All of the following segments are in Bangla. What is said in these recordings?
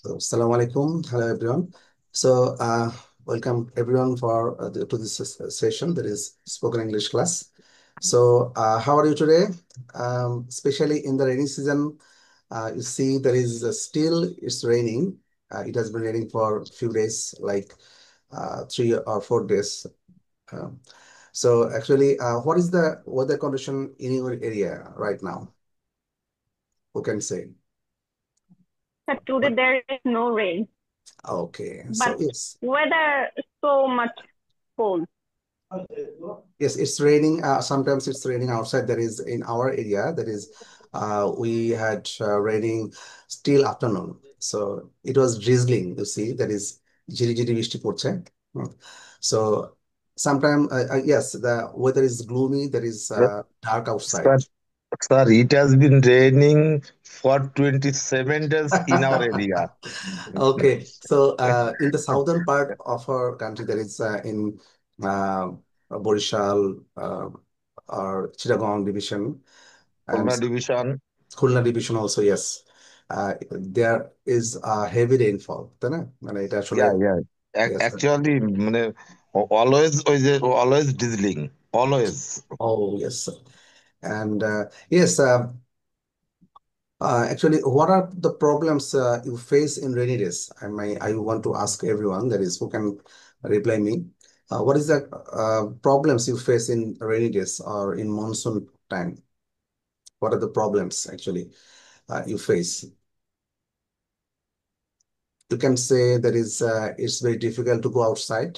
So, Assalamu alaikum. Hello, everyone. So, welcome everyone to this session that is spoken English class. So, how are you today? Especially in the rainy season, you see there is still it's raining. It has been raining for a few days, like 3 or 4 days. Um, so, actually, what is the weather condition in your area right now? Who can say? But today there is no rain, Okay, so but yes. weather is so much cold. Yes, it's raining. Sometimes it's raining outside. There is in our area. That is, we had raining still afternoon. So it was drizzling. You see, that is ঝিরি ঝিরি বৃষ্টি পড়ছে. Hmm. So sometimes, yes, the weather is gloomy. There is Yes, dark outside. sir, sir, it has been raining for 27 days in our area. Okay, so in the southern part of our country, there is uh, Borishal or Chittagong division. And Khulna division. Khulna division also yes there is heavy rainfall তাই না মানে এটা আসলে Yeah, yeah. yes. Actually, always always drizzling. Always. Oh yes, and yes, actually what are the problems you face in rainy days? I want to ask everyone that is who can reply me. What is the problems you face in rainy days or in monsoon time? What are the problems actually you face? You can say that is it's very difficult to go outside.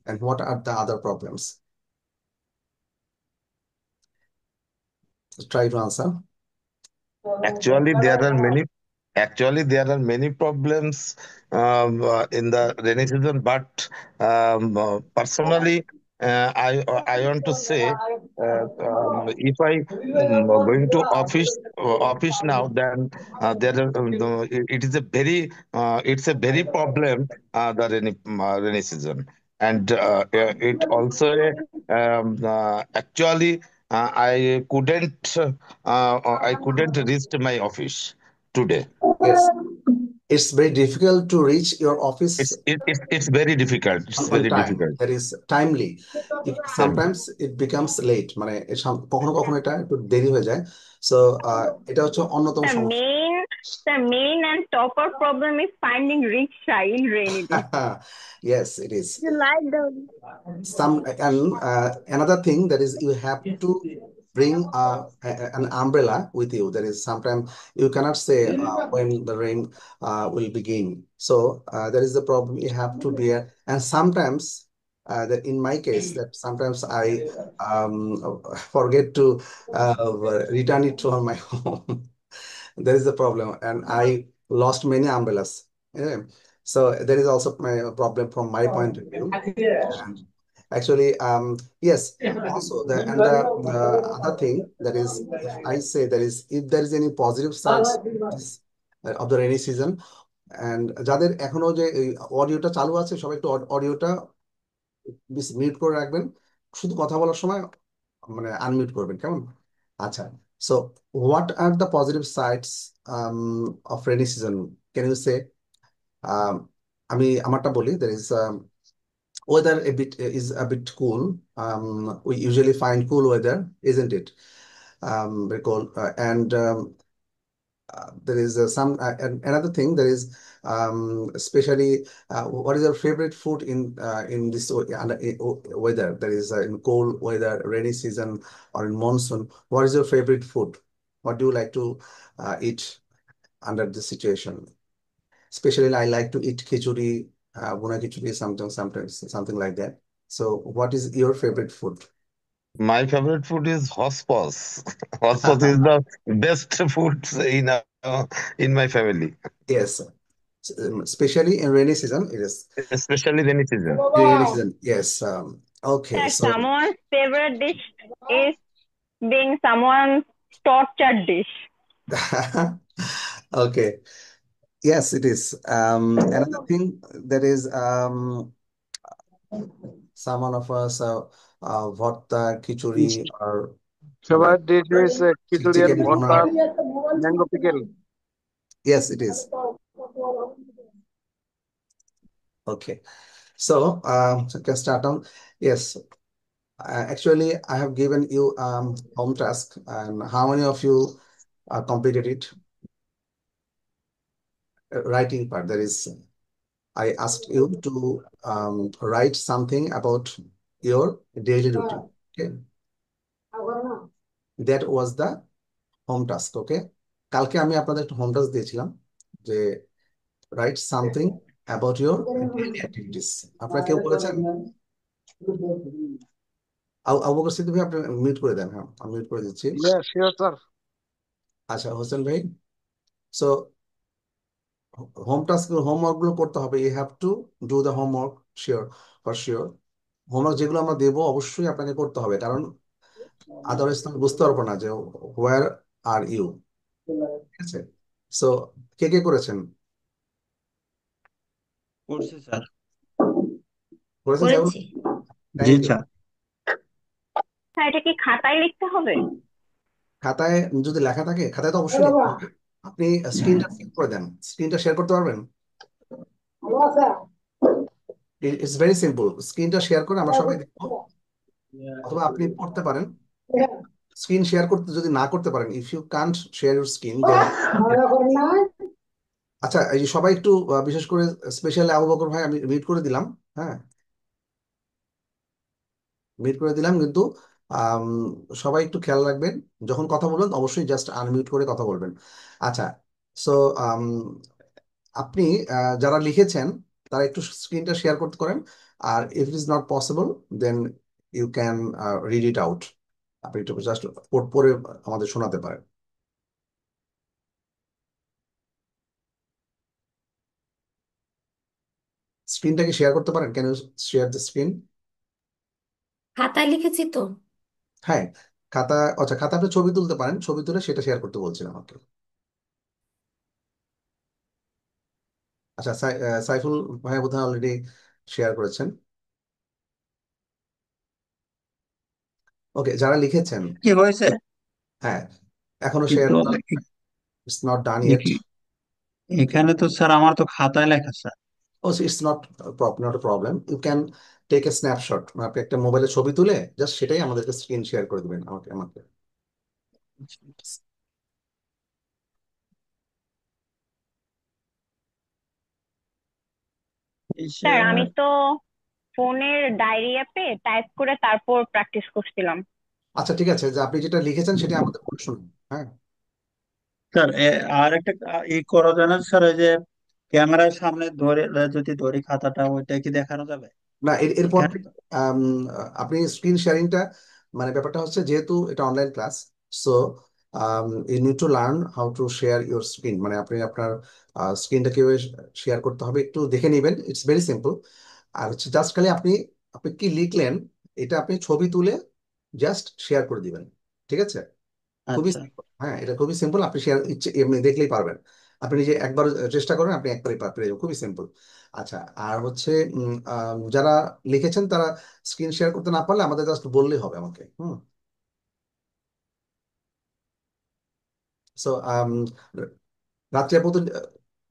And what are the other problems? Try to answer. Actually, there are many problems in the rainy season, but personally, I want to say if I going to office now, then there are, it is a very it's a very problem the rainy season, and it also actually I couldn't reach my office today. Yes, it's very difficult to reach your office It's very difficult. It's on very time. difficult. That is timely. Sometimes it becomes late. মানে কখনো কখনো এটা একটু দেরি হয়ে যায়। সো এটা হচ্ছে অন্যতম The সমস্যা। main, the main and topper problem is finding rickshaw in rainy day. Yes, it is. You like the Some and another thing that is you have to bring an umbrella with you. That is sometimes you cannot say when the rain will begin. So that is the problem you have to bear. And sometimes that in my case that sometimes I forget to return it to my home. That is the problem, and I lost many umbrellas. Yeah. So there is also my problem from my point of view. And actually, yes. Also, the other thing that is, if I say that is, if there is any positive sides this, of the rainy season, and যাদের এখনো যে অডিওটা চালু আছে সবাই একটু অডিওটা মিউট করে রাখবেন, শুধু কথা বলার সময় মানে আনমিউট করবেন কেমন আচ্ছা so what are the positive sides of rainy season can you say আমি আমারটা বলি there is weather a bit is a bit cool. We usually find cool weather, isn't it? Very cold. And there is another thing. There is especially what is your favorite food in this weather? There is in cold weather, rainy season, or in monsoon. What is your favorite food? What do you like to eat under this situation? Especially, I like to eat khichuri, buna khichuri, sometimes something like that. So, what is your favorite food? My favorite food is hospos. Hospos is the best food in my family, Yes, especially in rainy season, it is especially rainy season. rainy season. Yes. Okay. that So, someone's favorite dish is being someone's tortured dish. okay. Yes, it is. Another thing that is someone of us bhatta, khichuri, or সবার ডিশ হয়েছে খিচুড়ি আর chicken bhuna. ভর্তা mango pickle. Yes, it is. Okay. So, can start on. Yes. Actually, I have given you home task, and how many of you completed it? Writing part. That is, I asked you to write something about your daily routine. Okay. That was the home task. Okay. কালকে আমি আপনাদের একটা হোম টাস্ক দিয়েছিলাম যে right something about your daily activities. আপনারা কেউ বলেছেন? আবু বকর সিদ্দিক ভাই, আপনি মিউট করে দেন। হ্যাঁ, আমি মিউট করে দিচ্ছি। Yeah, sure, sir. আচ্ছা, হোসেন ভাই, সো হোম টাস্ক হোমওয়ার্ক গুলো করতে হবে। You have to do the homework, sure, for sure. Homework যেগুলো আমরা দেবো অবশ্যই আপনাকে করতে হবে, কারণ আদারওয়াইজ তুমি বুঝতে পারবো না যে হোয়ার আর ইউ। ঠিক আছে, সো কে কে করেছেন? করছি স্যার। করেছেন সাইবুল? করেছি। জি থ্যাংক ইউ। স্যার। স্যার এটা কি খাতায় লিখতে হবে? খাতায় যদি লেখা থাকে, খাতায় তো অবশ্যই লিখতে হবে। আপনি স্ক্রিনটা শেয়ার করে দেন। স্ক্রিনটা শেয়ার করতে পারবেন? It's very simple. স্ক্রিনটা শেয়ার করে আমরা সবাই দেখবো, অথবা আপনি পড়তে পারেন। স্ক্রিন শেয়ার করতে যদি না করতে পারেন, if you can't share your screen, then আচ্ছা, এই যে সবাই একটু বিশেষ করে স্পেশালি আবু বকর ভাই, আমি মিউট করে দিলাম। হ্যাঁ, মিউট করে দিলাম, কিন্তু আম, সবাই একটু খেয়াল রাখবেন, যখন কথা বলবেন অবশ্যই জাস্ট আনমিউট করে কথা বলবেন। আচ্ছা, সো আপনি যারা লিখেছেন তারা একটু স্ক্রিনটা শেয়ার করতে করেন। আর if it is not possible, then you can read it out. আপনি একটু জাস্ট পড়ে আমাদের শোনাতে পারেন। স্ক্রিনটা কি শেয়ার করতে পারেন? Can you share the screen? খাতায় লিখেছি তো। হ্যাঁ, খাতা, আচ্ছা, খাতা আপনি ছবি তুলতে পারেন, ছবি তুলে সেটা শেয়ার করতে বলছিলাম আমাকে। আচ্ছা, সাইফুল ভাই বোধহয় অলরেডি শেয়ার করেছেন। ওকে, যারা লিখেছেন, কি হয়েছে? হ্যাঁ, এখনো শেয়ার, কিন্তু ইটস নট ডান ইয়েট। এখানে তো স্যার আমার তো খাতায় লেখা স্যার। ও, it's not not a problem. You can take a snapshot, আপনি একটা মোবাইলে ছবি তুলে জাস্ট সেটাই আমাদেরকে স্ক্রিন শেয়ার করে দিবেন আমাকে। স্যার আমি তো ফোনের ডায়েরি অ্যাপে টাইপ করে তারপর প্র্যাকটিস করছিলাম। আচ্ছা, ঠিক আছে, যে আপনি যেটা লিখেছেন সেটা আমাদের পড়ে শুনুন। হ্যাঁ, স্যার আর একটা করা যায় না স্যার, ওই যে ক্যামেরার সামনে ধরে যদি ধরি খাতাটা, ওইটা কি দেখানো যাবে না, এরপর এখানে? আম, আপনি স্ক্রিন শেয়ারিংটা, মানে ব্যাপারটা হচ্ছে যেহেতু এটা online class, so you need to learn how to share your screen. মানে আপনি আপনার স্ক্রিনটা কিভাবে শেয়ার করতে হবে একটু দেখে নেবেন। It's very simple. আর হচ্ছে জাস্ট খালি আপনি আপনি কি লিখলেন এটা আপনি ছবি তুলে জাস্ট শেয়ার করে দিবেন। ঠিক আছে, খুবই আচ্ছা simple। হ্যাঁ, এটা খুবই সিম্পল। আপনি শেয়ার ইচ্ছে এমনি দেখলেই পারবেন। আপনি নিজে একবার চেষ্টা করেন, আপনি একবারই পেরে যাবেন। খুবই সিম্পল। আচ্ছা, আর হচ্ছে যারা লিখেছেন তারা স্ক্রিন শেয়ার করতে না পারলে আমাদের জাস্ট বললেই হবে আমাকে। সো রাত্রে আপু তো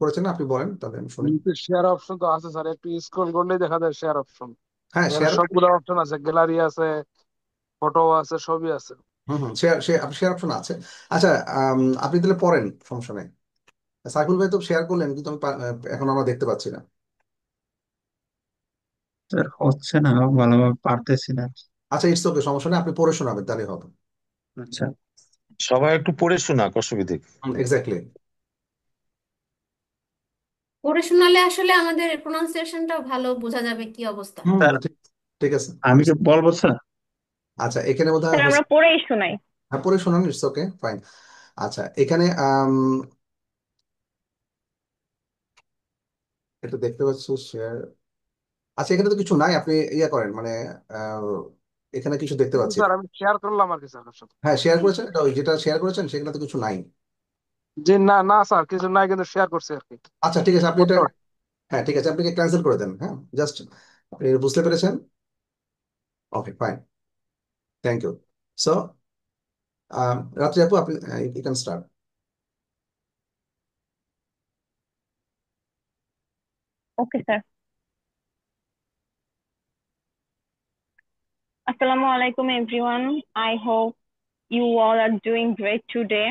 করেছেন না, আপনি বলেন তাহলে আমি শুনি। নিচে শেয়ার অপশন তো আছে স্যার, একটু স্ক্রল করলেই দেখা যায় শেয়ার অপশন। হ্যাঁ, এখানে শেয়ার, সবগুলো অপশন আছে, গ্যালারি আছে, ফটো আছে, ছবি আছে। শেয়ার শেয়ার অপশন আছে। আচ্ছা, আপনি তাহলে পড়েন, সমস্যা নেই। সাইফুল ভাই তো শেয়ার করলেন, কিন্তু আমি এখন আমরা দেখতে পাচ্ছি না। স্যার, হচ্ছে না, ভালোভাবে পারতেছি না। আচ্ছা, ইটস ওকে, সমস্যা নেই, আপনি পড়ে শোনাবেন তাহলে হবে। আচ্ছা সবাই একটু পড়ে শোনাক, অসুবিধে কি? এক্স্যাক্টলি। পড়ে শোনালে আসলে আমাদের প্রোনাউন্সিয়েশনটাও ভালো বোঝা যাবে কি অবস্থা। স্যার, ঠিক, ঠিক আছে। আমি কি বলবো স্যার? আচ্ছা, এখানে বোধহয় স্যার আমরা পড়েই শোনাই। হ্যাঁ, পড়ে শোনান, ইটস ওকে, ফাইন। আচ্ছা, এখানে এটা দেখতে পাচ্ছি শেয়ার। আচ্ছা, এখানে তো কিছু নাই, আপনি ইয়ে করেন, মানে আহ, এখানে কিছু দেখতে কিন্তু পাচ্ছি স্যার না। আমি শেয়ার করলাম আর কি স্যার আপনার সাথে। হ্যাঁ, শেয়ার করেছেন, এটা ওই যেটা শেয়ার করেছেন সেখানে তো কিছু নাই। যে না না স্যার, কিছু নাই, কিন্তু শেয়ার করছি আর কি। আচ্ছা, ঠিক আছে, আপনি এটা, ফটো। হ্যাঁ ঠিক আছে, আপনি ক্যান্সেল করে দেন। হ্যাঁ, জাস্ট আপনি বুঝতে পেরেছেন। Okay, fine, thank you. So Ratri আপু, আপনি you can start. Okay sir. Assalamu alaikum everyone. I hope you all are doing great today.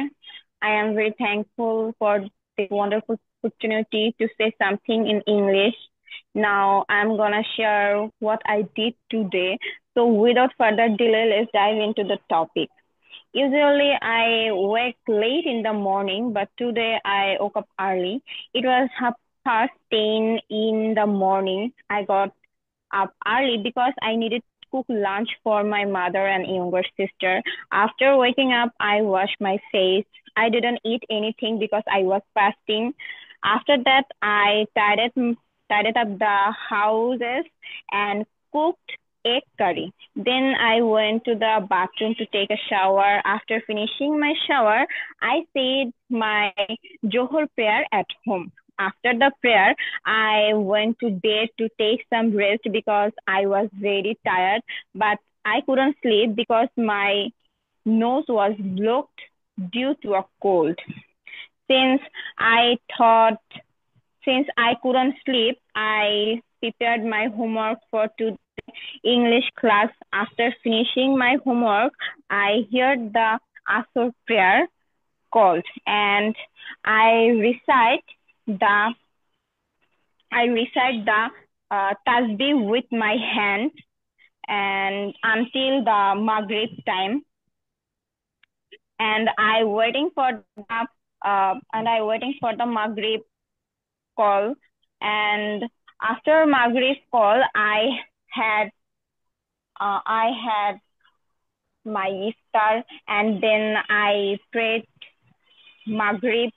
I am very thankful for this wonderful opportunity to say something in English. Now I'm gonna share what I did today. So without further delay, let's dive into the topic. Usually I wake late in the morning, but today I woke up early. It was 10:30 in the morning. I got up early because I needed to cook lunch for my mother and younger sister. After waking up, I washed my face. I didn't eat anything because I was fasting. After that, I tidied up the houses and cooked egg curry. Then I went to the bathroom to take a shower. After finishing my shower, I said my Johor prayer at home. After the prayer, I went to bed to take some rest because I was very tired, but I couldn't sleep because my nose was blocked due to a cold. Since I thought, since I couldn't sleep, I prepared my homework for today's English class. After finishing my homework, I heard the Asr prayer called and I recite the tasbih with my hand and until the Maghrib time, and I waiting for the Maghrib call. And after Maghrib call, had I had my iftar, and then I prayed Maghrib.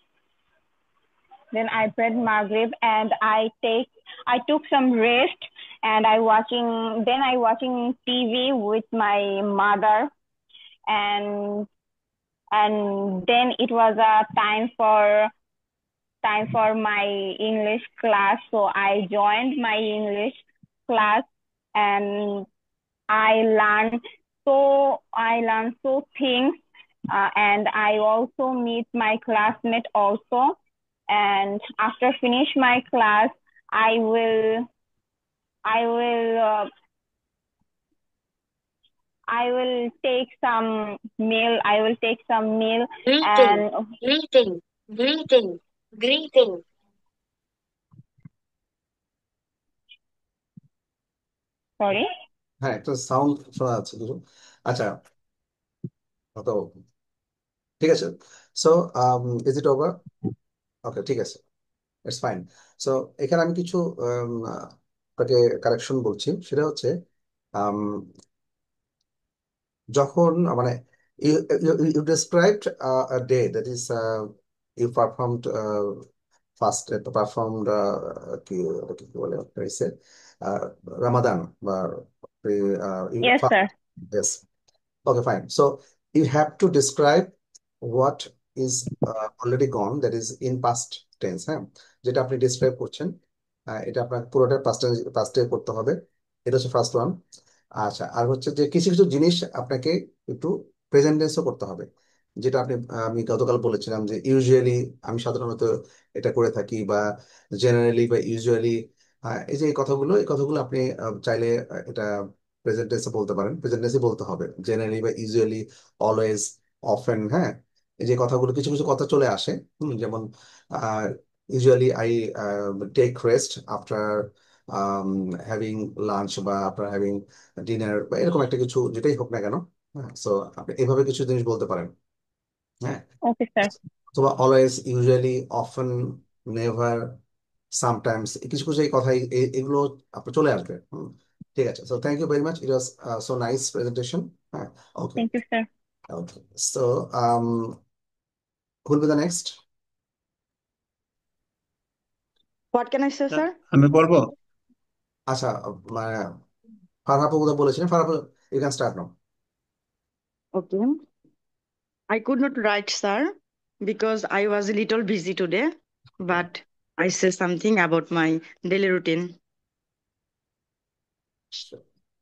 Then I prayed Maghrib, and I took some rest, and I watching TV with my mother, and then it was a time for my English class. So I joined my English class, and I learned so things, and I also meet my classmate also. And after finish my class, I will I will I will take some meal. I will take some meal Greeting, and greeting, greeting, greeting. sorry. হ্যাঁ, একটা সাউন্ড শোনা যাচ্ছে কিছু। আচ্ছা, তো ঠিক আছে। So is it over? Okay, ঠিক আছে, ইটস ফাইন। সো এখানে আমি কিছু আপনাকে কারেকশন বলছি। সেটা হচ্ছে যখন মানে you described a day that is you performed fast performed কি ওটাকে কি বলে হয়েছে রামাদান বা Yes, sir. Yes. Okay, fine. So you have to describe what is already gone, that is in past tense, হ্যাঁ, যেটা আপনি ডিসক্রাইব করছেন, এটা আপনার পুরোটা পাস্টে করতে হবে। এটা হচ্ছে ফার্স্ট ওয়ান। আচ্ছা, আর হচ্ছে যে কিছু কিছু জিনিস আপনাকে একটু প্রেজেন্ট টেন্সও করতে হবে, যেটা আমি গতকাল বলেছিলাম যে ইউজুয়ালি, আমি সাধারণত এটা করে থাকি, বা জেনারেলি বা ইউজুয়ালি, এই যে এই কথাগুলো আপনি চাইলে এটা প্রেজেন্ট টেন্সে বলতে পারেন। প্রেজেন্ট টেন্সে বলতে হবে জেনারেলি বা ইউজুয়ালি, অলওয়েজ, অফেন। হ্যাঁ, এই যে কথাগুলো, কিছু কিছু কথা চলে আসে, যেমন usually I take rest after having lunch বা আফটার হ্যাভিং ডিনার, বা এরকম একটা কিছু, যেটাই হোক না কেন। হ্যাঁ, সো আপনি এভাবে কিছু জিনিস বলতে পারেন। হ্যাঁ, Okay, sir. অথবা always, usually, often, never, sometimes, কিছু কিছু এই কথাই এগুলো আপনার চলে আসবে। ঠিক আছে। So thank you very much, it was so nice presentation. হ্যাঁ, okay, Thank you, sir. Okay. So who will be the next? What can I say, sir? আমি বলবো। আচ্ছা, মানে ফারহা আপু কোথাও বলেছিলেন? ফারহা আপু, you can start now. Okay. I could not write, sir, because I was a little busy today, but I say something about my daily routine.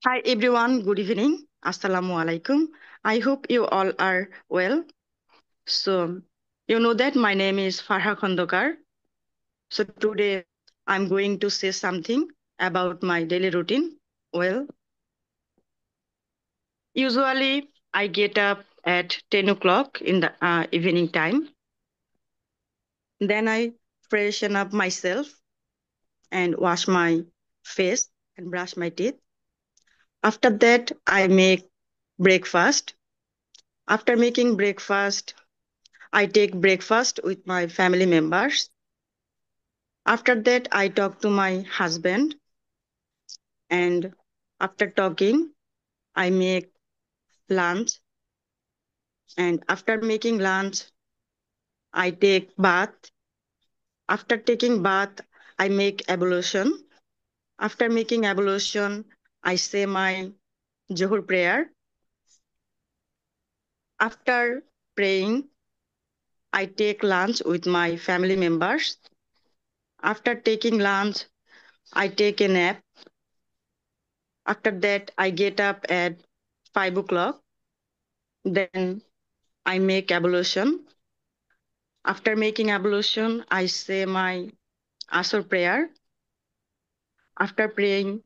Hi, everyone. Good evening. Assalamu alaikum. I hope you all are well. So, you know that my name is Farha Khondokar. So, today I'm going to say something about my daily routine. Well, Usually, I get up at 10 o'clock in the evening time. Then I freshen up myself and wash my face and brush my teeth. After that, I make breakfast. After making breakfast, I take breakfast with my family members. After that, I talk to my husband, and after talking, I make lunch. And after making lunch, I take bath. After taking bath, I make ablution. After making ablution, I say my Johur prayer. After praying, I take lunch with my family members. After taking lunch, I take a nap. After that, I get up at 5 o'clock. Then I make ablution. After making ablution, I say my Asr prayer. After praying,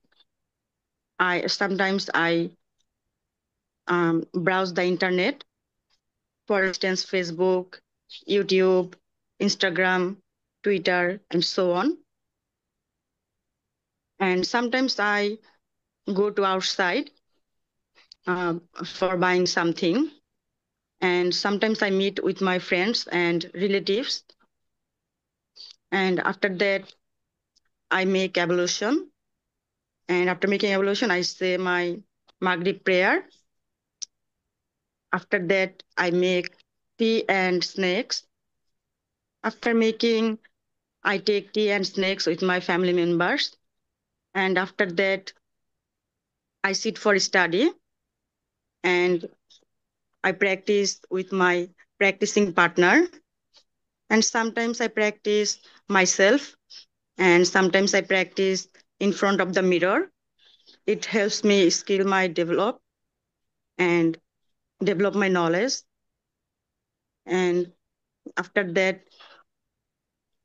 I sometimes browse the internet. For instance, Facebook, YouTube, Instagram, Twitter, and so on. And sometimes I go to outside for buying something. And sometimes I meet with my friends and relatives. And after that, I make ablution. And after making ablution, I say my Maghrib prayer. After that, I make tea and snacks. After making, I take tea and snacks with my family members. And after that, I sit for study and I practice with my practicing partner. And sometimes I practice myself, and sometimes I practice in front of the mirror. It helps me skill my develop and develop my knowledge. And after that,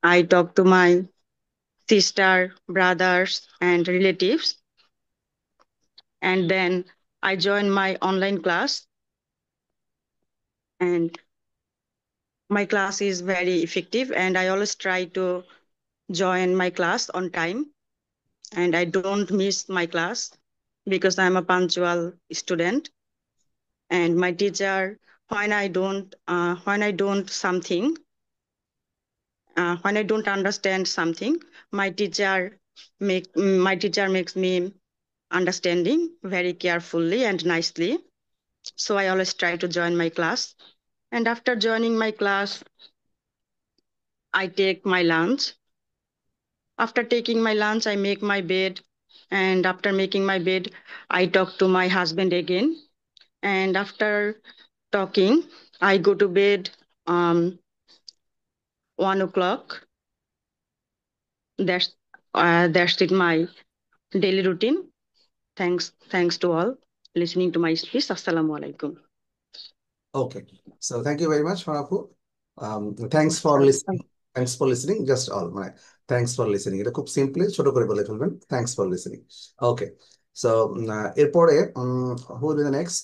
I talk to my sister, brothers, and relatives. And then I join my online class. And my class is very effective, and I always try to join my class on time. And I don't miss my class because I'm a punctual student. And my teacher, when I don't understand something, my teacher makes me understanding very carefully and nicely. So I always try to join my class. And after joining my class, I take my lunch. After taking my lunch, I make my bed. And after making my bed, I talk to my husband again. And after talking, I go to bed 1 o'clock. That's it my daily routine. Thanks to all listening to my speech. Assalamu alaikum. Okay. So thank you very much, Farapu. Thanks for listening. Thanks for listening. Just all. মানে thanks for listening. এটা খুব সিম্পলি ছোট করে বলে ফেলবেন। Thanks for listening. Okay. So এরপরে who will be the next?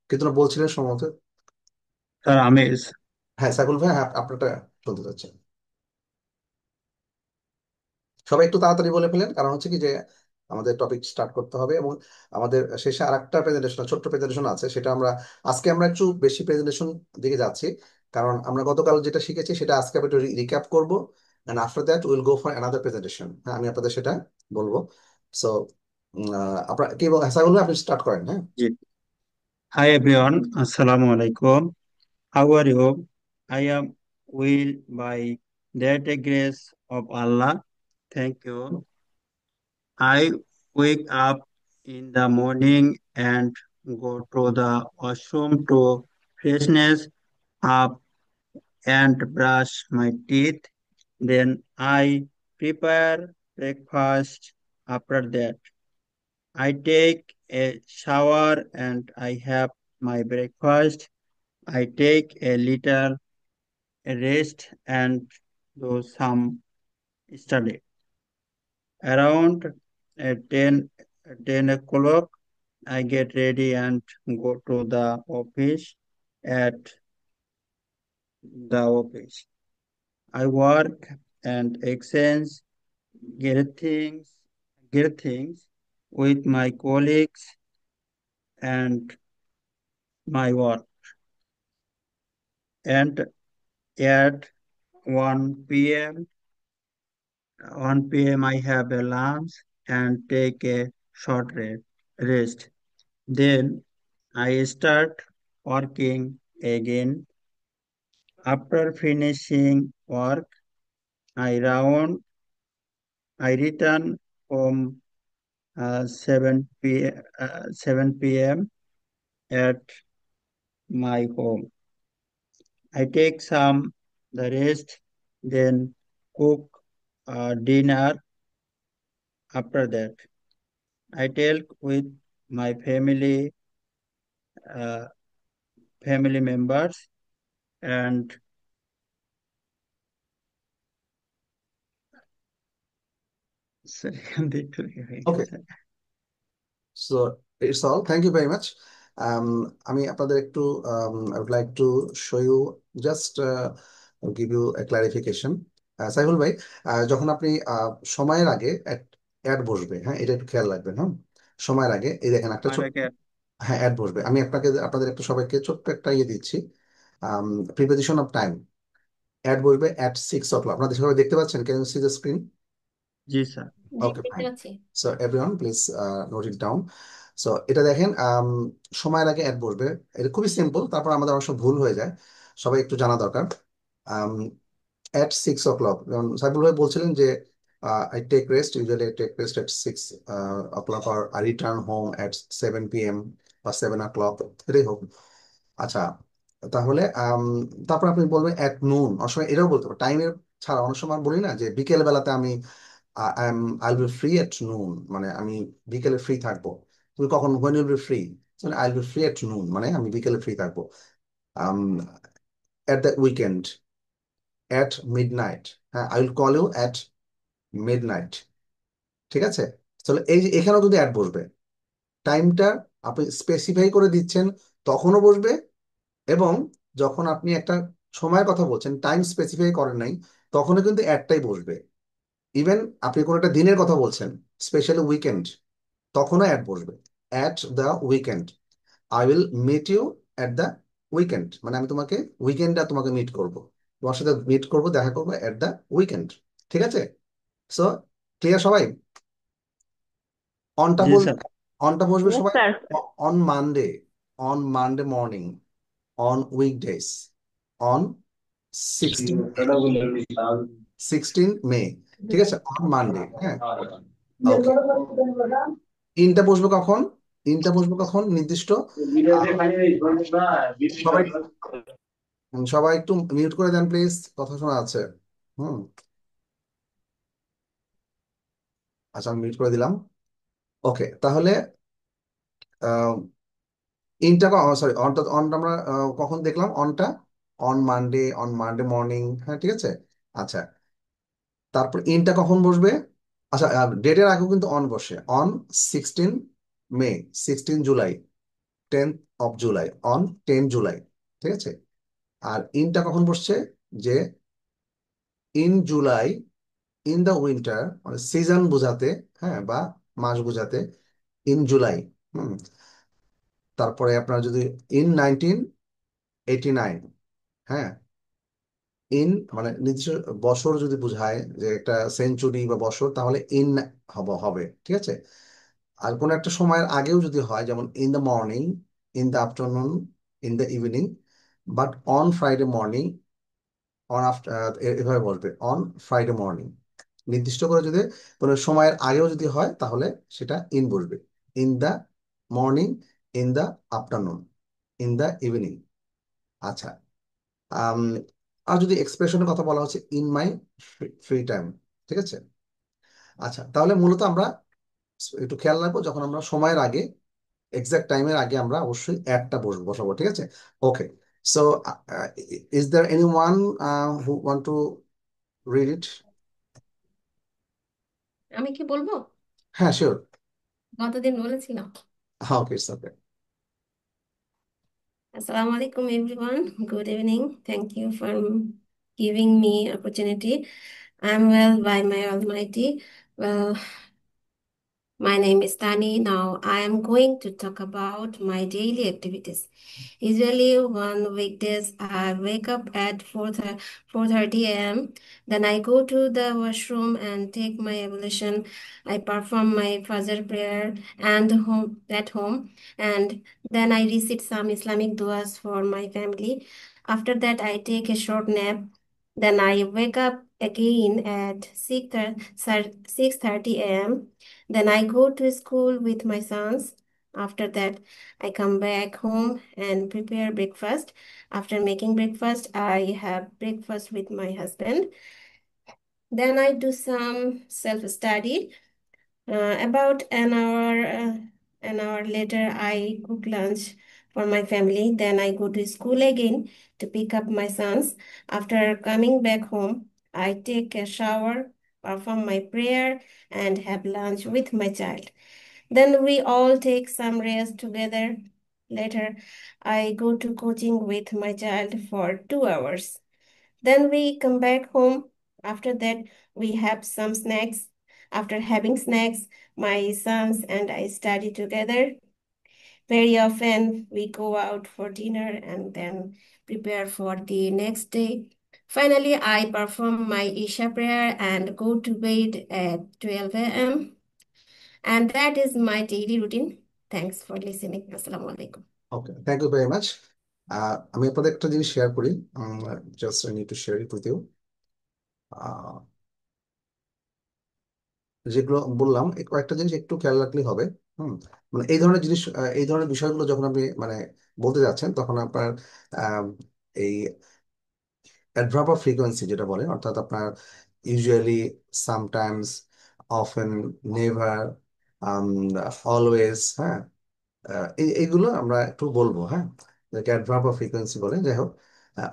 কিন্তু বলছিলেন সম্ভবত। স্যার আমির। হ্যাঁ সাইফুল ভাই, আপনারটা শুনতে চাচ্ছেন। সবাই একটু তাড়াতাড়ি বলে ফেলেন, কারণ হচ্ছে কি যে আমাদের টপিক স্টার্ট করতে হবে এবং আমাদের শেষে আর একটা প্রেজেন্টেশন, ছোট্ট প্রেজেন্টেশন আছে, সেটা আজকে আমরা একটু বেশি প্রেজেন্টেশন দিকে যাচ্ছি, কারণ আমরা গতকাল যেটা শিখেছি সেটা আজকে একটু রিক্যাপ করবো, and after that will go for another presentation. হ্যাঁ, আমি আপনাদের সেটা বলবো। সো আপনার কি হ্যাঁ বলবেন, আপনি স্টার্ট করেন। হ্যাঁ, জি। হাই এভরিওয়ান, আসসালামু আলাইকুম। How are you? I am well by that grace of Allah. Thank you. I wake up in the morning and go to the washroom to freshness up and brush my teeth. Then I prepare breakfast. After that, I take a shower and I have my breakfast. I take a little rest and do some study. Around 10 o'clock, I get ready and go to the office. At the office, I work and exchange greetings, greetings with my colleagues and my work. And at 1 p.m., 1 p.m. I have a lunch and take a short rest. Then I start working again. After finishing work, I round, I return home 7 p.m. at my home. I take some the rest, then cook dinner. After that, I talk with my uh, family members and sorry, Okay, so it's all. Thank you very much. আমি আপনাদের একটু I would like to show you just give you a clarification. Saiful ভাই, যখন আপনি সময়ের আগে অ্যাড বসবে, হ্যাঁ, এটা একটু খেয়াল রাখবেন। হ্যাঁ, সময়ের আগে এই দেখেন একটা ছোট, হ্যাঁ, অ্যাড বসবে। আমি আপনাদের একটু সবাইকে ছোট্ট একটা ইয়ে দিচ্ছি, প্রিপোজিশন অফ টাইম। অ্যাড বসবে at 6 o'clock। আপনাদের সবাই দেখতে পাচ্ছেন? Can you see the screen? জি sir. Okay, fine. So everyone please note it down. So এটা দেখেন, সময়ের আগে অ্যাড বসবে। এটা খুবই সিম্পল, তারপর আমাদের অবশ্য ভুল হয়ে যায়, সবাই একটু জানা দরকার। at 6 o'clock, যেমন সাইফুল ভাই বলছিলেন যে I take rest, usually I take rest at 6 o'clock, or I return home at 7 p.m. বা 7 o'clock, এটাই হোক। আচ্ছা, তাহলে তারপর আপনি বলবেন অ্যাট নুন। অনেক সময় এটাও বলতে পারবেন টাইমের ছাড়া। অনেক সময় বলি না যে বিকেল বেলাতে আমি আইল বি ফ্রি এট নুন, মানে আমি বিকেলে ফ্রি থাকবো। তুমি কখন, when you'll be free? I'll be free at noon, মানে আমি বিকেলে ফ্রি থাকবো। At the weekend, at midnight, হ্যাঁ, I will call you at midnight. ঠিক আছে? তাহলে এই যে এখানেও যদি অ্যাড বসবে, টাইমটা আপনি স্পেসিফাই করে দিচ্ছেন তখনও বসবে, এবং যখন আপনি একটা সময়ের কথা বলছেন, টাইম স্পেসিফাই করেন নাই, তখনও কিন্তু অ্যাডটাই বসবে। ইভেন আপনি কোনো একটা দিনের কথা বলছেন, স্পেশালি উইকেন্ড, তখনও অ্যাড বসবে। At the weekend, I will meet you at the weekend, মানে আমি তোমাকে উইকেন্ডটা তোমাকে মিট করব, তোমার সাথে মিট করব, দেখা করবো অ্যাট দ্য উইকেন্ড। ঠিক আছে? সো ক্লিয়ার সবাই? অনটা জি বলবে, স্যার। অনটা বসবে Yes, সবাই। sir. On Monday, on Monday morning, on weekdays, on 16 মে, ঠিক আছে? অন মানডে, হ্যাঁ, ওকে। ইনটা বসবে কখন? ইনটা বসবে কখন নির্দিষ্ট? সবাই সবাই একটু মিউট করে দেন প্লিজ, কথা শোনা আছে। হুম, আচ্ছা, আমি মিউট করে দিলাম। ওকে, তাহলে ইনটা, সরি, অনটা, অনটা আমরা কখন দেখলাম? অনটা on Monday, on Monday morning, হ্যাঁ, ঠিক আছে। আচ্ছা, তারপর ইনটা কখন বসবে? আচ্ছা, ডেটের আগেও কিন্তু অন বসে। On 16 May, 16 July, 10th of July, on 10 July, ঠিক আছে। আর ইনটা কখন বসছে? যে in July, in the winter, মানে সিজন বোঝাতে, হ্যাঁ, বা মাস বোঝাতে, ইন জুলাই। হুম, তারপরে আপনার যদি ইন 1989, হ্যাঁ, ইন মানে নির্দিষ্ট বছর যদি বোঝায়, যে একটা সেঞ্চুরি বা বছর, তাহলে ইন হবে, ঠিক আছে। আর কোনো একটা সময়ের আগেও যদি হয়, যেমন in the morning, in the afternoon, in the evening, but on Friday morning, on after, এভাবে বসবে অন ফ্রাইডে মর্নিং। নির্দিষ্ট করে যদি কোনো সময়ের আগেও যদি হয়, তাহলে সেটা ইন বসবে। In the morning, in the afternoon, in the evening. আচ্ছা, আম, আর যদি এক্সপ্রেশনের কথা বলা হচ্ছে, ইন মাই ফ্রি টাইম, ঠিক আছে। আচ্ছা, তাহলে মূলত আমরা একটু খেয়াল রাখবো, যখন আমরা সময়ের আগে, এক্সাক্ট টাইমের আগে আমরা অবশ্যই একটা বসাবো, ঠিক আছে। Okay, so is there anyone who want to read it? আমি কি বলবো? হ্যাঁ, শিওর। গতদিন বলেছিলাম। Okay, it's okay. Assalamu alaikum everyone. Good evening. Thank you for giving me opportunity. I'm well by my Almighty. Well, my name is Tani. Now I am going to talk about my daily activities. Usually on weekdays, I wake up at 4:30 a.m. Then I go to the washroom and take my ablution. I perform my Fajr prayer and home at home, and then I recite some Islamic duas for my family. After that, I take a short nap. Then I wake up again at 6:30 a.m. Then I go to school with my sons. After that, I come back home and prepare breakfast. After making breakfast, I have breakfast with my husband. Then I do some self-study. About an hour later, I cook lunch for my family. Then I go to school again to pick up my sons. After coming back home, I take a shower, perform my prayer, and have lunch with my child. Then we all take some rest together. Later, I go to coaching with my child for 2 hours. Then we come back home. After that, we have some snacks. After having snacks, my sons and I study together. Very often, we go out for dinner and then prepare for the next day. Finally, I perform my Isha prayer and go to bed at 12 a.m. And that is my daily routine. Thanks for listening. Assalamu alaikum. Okay, thank you very much. আমি আপনাদের একটা জিনিস শেয়ার করি, just I need to share it with you. যেগুলো বললাম কয়েকটা জিনিস একটু খেয়াল রাখলেই হবে। মানে এই ধরনের জিনিস, এই ধরনের বিষয়গুলো যখন আপনি মানে বলতে যাচ্ছেন, তখন আপনার এই অ্যাডভার্ব অফ ফ্রিকোয়েন্সি যেটা বলে, অর্থাৎ আপনার usually, sometimes, often, never, always, হ্যাঁ, এইগুলো আমরা একটু বলবো, হ্যাঁ, যেটাকে অ্যাডভার্ব অফ ফ্রিকোয়েন্সি বলে। যাই হোক,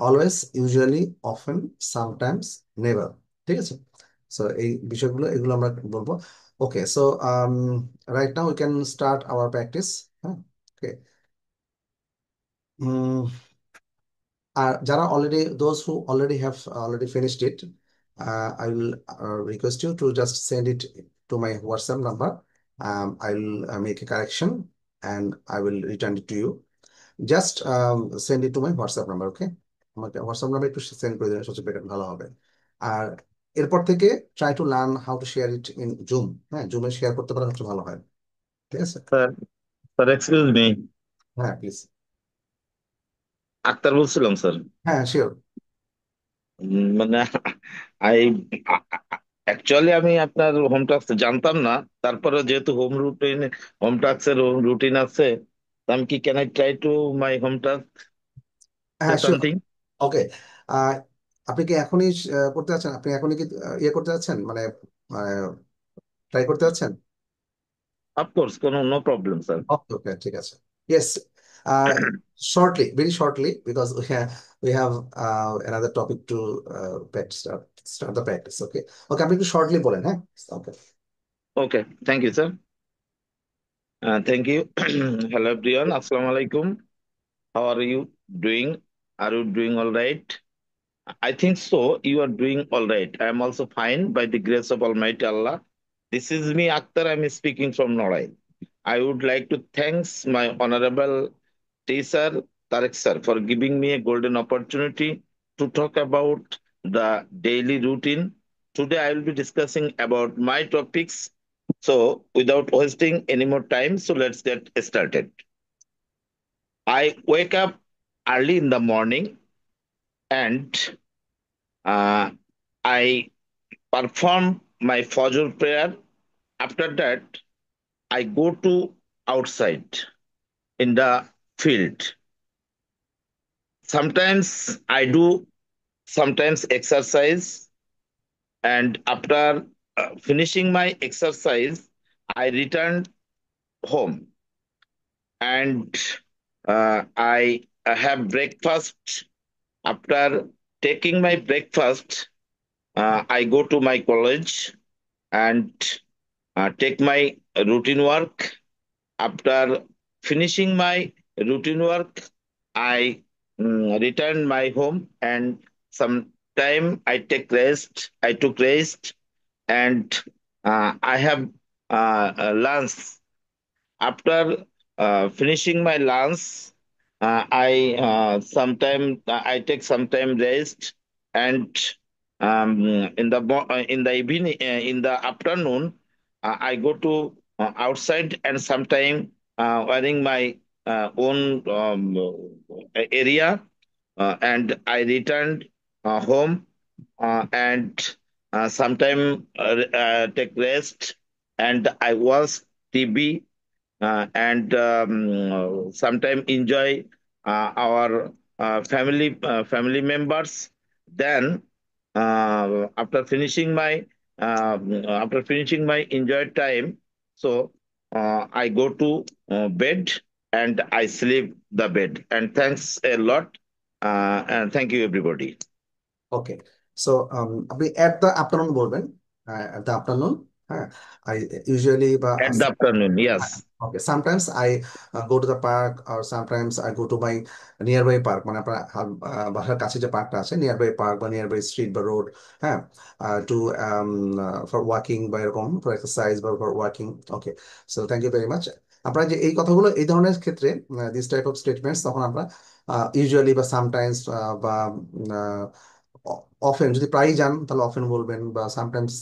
always, usually, often, sometimes, never, ঠিক আছে। সো এই বিষয়গুলো এগুলো আমরা বলবো। Okay, so right now we can start our practice. হ্যাঁ, ওকে। আর যারা already, those who already have already finished it, I will request you to just send it to my WhatsApp number. I will make a correction and I will return it to you. Just send it to my WhatsApp number, okay? আমাকে হোয়াটসঅ্যাপ নাম্বার একটু সেন্ড করে দেবেন, সবচেয়ে better, ভালো হবে। আর এরপর থেকে try to learn how to share it in zoom. হ্যাঁ, জুমে শেয়ার করতে পারলে সবচেয়ে ভালো হয়, ঠিক আছে? স্যার, স্যার এক্সকিউজ মি, হ্যাঁ, প্লিজ। আক্তার বলছিলাম স্যার। হ্যাঁ, শিওর। মানে আই অ্যাকচুয়ালি আমি আপনার হোম টাস্ক জানতাম না, তারপরে যেহেতু হোম টাস্কের রুটিন আছে, তো আমি কি can I try to my home task হ্যাঁ, শিওর। সামথিং? ওকে, আপনি কি এখনই করতে যাচ্ছেন? আপনি এখনই কি ইয়ে করতে যাচ্ছেন, মানে ট্রাই করতে যাচ্ছেন? অফকোর্স, কোনো নো প্রবলেম স্যার। ওকে, ওকে, ঠিক আছে। Yes, shortly, very shortly, because we have another topic to practice, start the practice. Okay, okay, আপনি একটু shortly বলেন, হ্যাঁ? Okay. Okay, thank you sir, thank you. Hello everyone, আসসালামু আলাইকুম। How are you doing? Are you doing all right? I think so. You are doing all right. I am also fine by the grace of Almighty Allah. This is me, Akhtar. I am speaking from Norai. I would like to thanks my honorable teacher Tarek sir for giving me a golden opportunity to talk about the daily routine. Today I will be discussing about my topics. So without wasting any more time, so let's get started. I wake up early in the morning and I perform my Fajr prayer. After that, I go to outside in the field. Sometimes I do sometimes exercise, and after finishing my exercise, I return home and I have breakfast. After taking my breakfast, I go to my college and take my routine work. After finishing my routine work, I returned my home and some time I take rest. I took rest and I have lunch. After finishing my lunch, I take some time rest, and in the evening in the afternoon I go to outside and sometime wearing my own area, and I returned home and sometime take rest, and I watch TV and sometime enjoy our family members. Then after finishing my enjoyed time, so I go to bed and I sleep the bed. And thanks a lot, and thank you everybody. Okay, so আপনি এট দ্য আফটারনুন বলবেন, এট দ্য আফটারনুন। হ্যাঁ, আই ইউজুয়ালি বা At the afternoon, yes. okay, sometimes I go to the park or sometimes I go to my nearby park, মানে আপনার বাসার কাছে যে পার্কটা আছে, নিয়ারবাই পার্ক বা নিয়ারবাই স্ট্রিট বা রোড, হ্যাঁ, টু ফর ওয়াকিং বা এরকম ফর এক্সারসাইজ বা for walking. Okay, so thank you very much. আপনারা যে এই কথাগুলো, এই ধরনের ক্ষেত্রে দিস টাইপ অফ স্টেটমেন্টস, তখন আমরা ইউজুয়ালি বা সামটাইমস বা অফেন, যদি প্রায়ই যান তাহলে অফেন বলবেন, বা সামটাইমস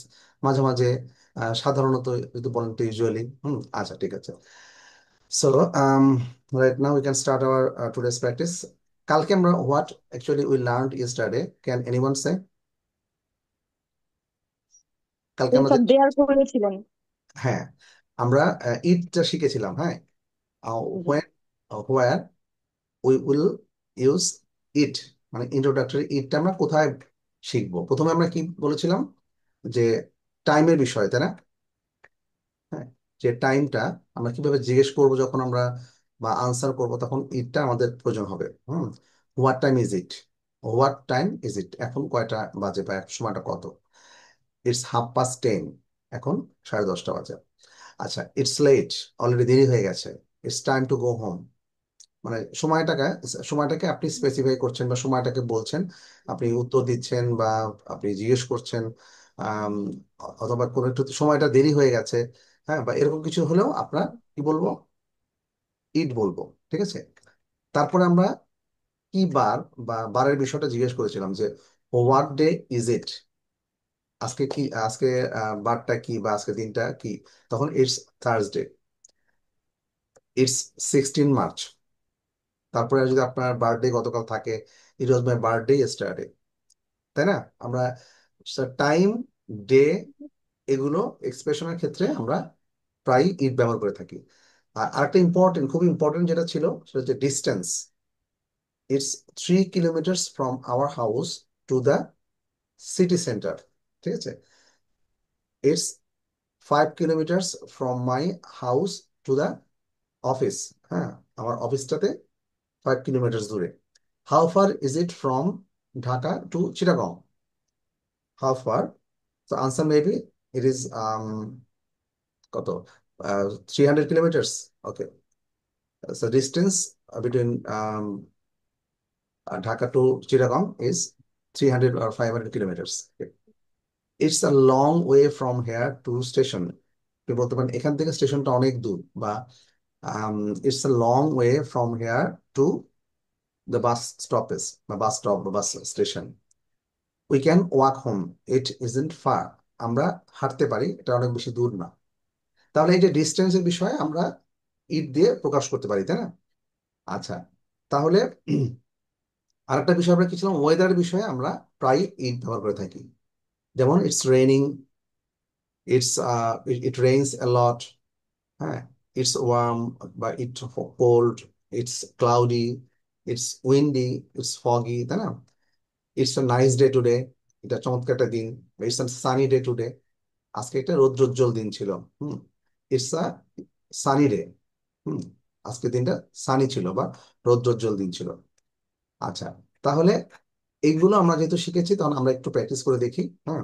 মাঝে মাঝে, সাধারণত যদি বলেন তো ইউজুয়ালি। আচ্ছা, ঠিক আছে। So right now we can start our today's practice. কালকে আমরা what actually we learned yesterday, can anyone say? কালকে আমরা দেয়ার করেছিলেন। হ্যাঁ, আমরা ইটটা শিখেছিলাম। হ্যাঁ, when where we will use it, মানে ইন্ট্রোডাক্টরি ইটটা আমরা কোথায় শিখবো। প্রথমে আমরা কি বলেছিলাম, যে টাইমের বিষয়, তাই না? হ্যাঁ, যে টাইমটা আমরা কিভাবে জিজ্ঞেস করবো যখন আমরা, বা আনসার করবো, তখন ইটটা আমাদের প্রয়োজন হবে। What time is it, what time is it, এখন কয়টা বাজে বা সময়টা কত। ইটস 10:30, এখন 10:30 বাজে। আচ্ছা, ইটস লেট, অলরেডি দেরি হয়ে গেছে। It's time to go home, মানে সময়টাকে আপনি স্পেসিফাই করছেন বা সময়টাকে বলছেন, আপনি উত্তর দিচ্ছেন বা আপনি জিজ্ঞেস করছেন, আম, অথবা কোনো একটু সময়টা দেরি হয়ে গেছে, হ্যাঁ, বা এরকম কিছু হলেও আপনার কি বলবো, ইট বলবো। ঠিক আছে, তারপরে আমরা কি বার বা বারের বিষয়টা জিজ্ঞেস করেছিলাম, যে হোয়াট ডে ইজ ইট, আজকে কি, আজকে বারটা কি বা আজকে দিনটা কি, তখন ইটস থার্সডে, ইটস 16 মার্চ। তারপরে যদি আপনার বার্থডে গতকাল থাকে, ইট ওয়াজ মাই বার্থডে ইয়েস্টারডে, তাই না? আমরা টাইম, ডে, এগুলো এক্সপ্রেশনের ক্ষেত্রে আমরা প্রায় ইট ব্যবহার করে থাকি। আর আরেকটা ইম্পর্টেন্ট, খুব ইম্পর্টেন্ট যেটা ছিল, সেটা হচ্ছে distance. It's 3 kilometre from our house to the city centre. ঠিক আছে, it's 5 kilometre from my house to the office. হ্যাঁ, আমার অফিসটাতে 5 কিলোমিটার দূরে। How far is it from Dhaka to Chittagong? How far? তো আনসার মেবি ইট ইজ কত, 300 kilometre. Okay, so distance between Dhaka to Chittagong is 300 or 500 kilometers. It's a long way from here to station. আপনি বলতে পারেন এখান থেকে স্টেশনটা অনেক দূর, বা it's a long way from here to the bus stoppage, বা বাস স্টপ বা bus station. We can walk home, it isn't far, আমরা হাঁটতে পারি, এটা অনেক বেশি দূর না। তাহলে এই যে ডিস্টেন্সের বিষয়ে আমরা ইট দিয়ে প্রকাশ করতে পারি, তাই না? আচ্ছা, তাহলে আরেকটা বিষয় আমরা কি ছিলাম, ওয়েদার বিষয়ে আমরা প্রায় ইট ব্যবহার করে থাকি। যেমন it's raining, it's it rains a lot, হ্যাঁ, ইটস ওয়ার্ম বা it cold, it's cloudy, it's windy, it's foggy, তাই না? It's a nice day today, এটা চমৎকার একটা দিন। It's a sunny day today, আজকে একটা রৌদ্রোজ্জ্বল দিন ছিল। It's a sunny day, hmm, আজকে দিনটা সানি ছিল বা রৌদ্রোজ্জ্বল দিন ছিল। আচ্ছা, তাহলে এইগুলো আমরা যেহেতু শিখেছি, তখন আমরা একটু প্র্যাকটিস করে দেখি। হ্যাঁ,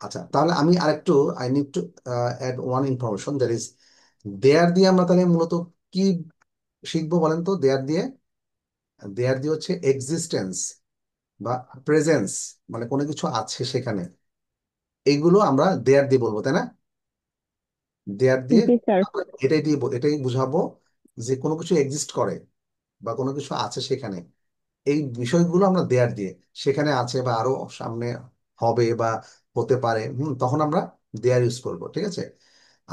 আচ্ছা, তাহলে আমি আরেকটু I need to add one information, that is there দিয়ে আমরা তাহলে মূলত কি শিখবো বলেন তো? দেয়ার দিয়ে হচ্ছে এক্সিস্টেন্স বা প্রেজেন্স, মানে কোনো কিছু আছে সেখানে, এইগুলো আমরা দেয়ার দিয়ে বলবো, তাই না? দেয়ার দিয়ে জি স্যার। এটাই বুঝাবো যে কোনো কিছু এক্সিস্ট করে বা কোনো কিছু আছে সেখানে, এই বিষয়গুলো আমরা দেয়ার দিয়ে, সেখানে আছে বা আরো সামনে হবে বা হতে পারে, তখন আমরা দেয়ার ইউজ করব, ঠিক আছে?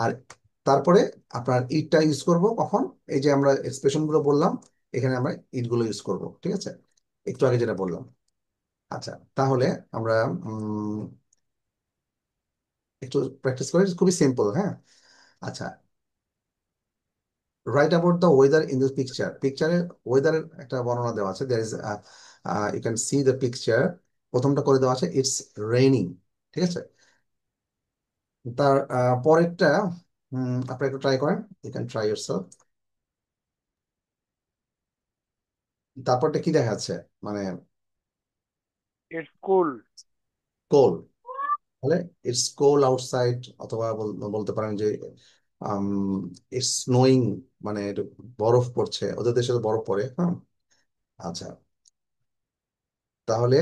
আর তারপরে আপনার ইটটা ইউজ করব কখন? এই যে আমরা এক্সপ্রেশন গুলো বললাম, এখানে আমরা ইট গুলো ইউজ করব, ঠিক আছে? একটু আগে যেটা বললাম। আচ্ছা, তাহলে আমরা উম, একটু প্র্যাকটিস করি, খুবই সিম্পল, হ্যাঁ। আচ্ছা, right about the weather in this picture. পিকচারে ওয়েদারের একটা বর্ণনা দেওয়া আছে, there is you can see the picture. প্রথমটা করে দেওয়া আছে ইটস রেইনিং, ঠিক আছে? তার পরেরটা আপনি একটু ট্রাই করেন, ইউ ক্যান ট্রাই ইয়োরসেলফ। তারপরটা কি দেখা যাচ্ছে? মানে It's cool. কোল, তাহলে ইটস কোল আউটসাইড, অথবা বলতে পারেন যে ইটস স্নোয়িং, মানে একটু বরফ পড়ছে, ওদের দেশে তো বরফ পড়ে, হ্যাঁ। আচ্ছা, তাহলে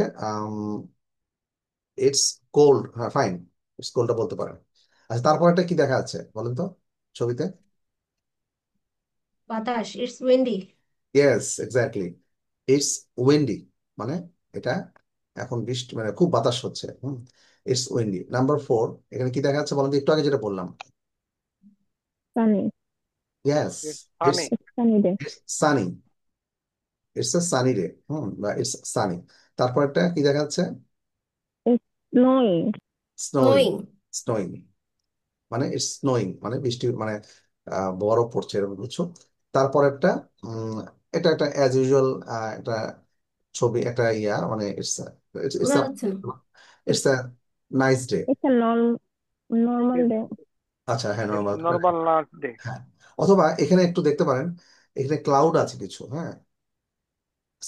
ইটস কোল্ড, হ্যাঁ ফাইন, ইটস কোল্ডটা বলতে পারেন। আচ্ছা, তারপরটা কি দেখা যাচ্ছে বলেন তো ছবিতে? বাতাস, it's Windy. Yes, exactly, it's Windy, মানে এটা এখন বৃষ্টি, মানে খুব বাতাস হচ্ছে, ইটস উইন্ডি। নাম্বার 4, এখানে কি দেখা যাচ্ছে বলেন তো, একটু আগে যেটা বললাম? Sunny. Yes, It's it's sunny. Sunny day. Sunny, it's a sunny day, বা ইটস সানি। তারপর একটা কি দেখা যাচ্ছে? It's snowing. Snowing, knowing. Snowing, মানে ইটস স্নোয়িং, মানে বৃষ্টি, মানে বরফ পড়ছে এরকম কিছু। তারপর একটা উম, এটা একটা অ্যাজ ইউজুয়াল একটা ছবি, একটা মানে ইটস ইটস শোনা যাচ্ছে না। It's a nice day. It's a normal It's day. আচ্ছা, হ্যাঁ, it's normal. normal not day. হ্যাঁ, অথবা এখানে একটু দেখতে পারেন, এখানে ক্লাউড আছে কিছু, হ্যাঁ।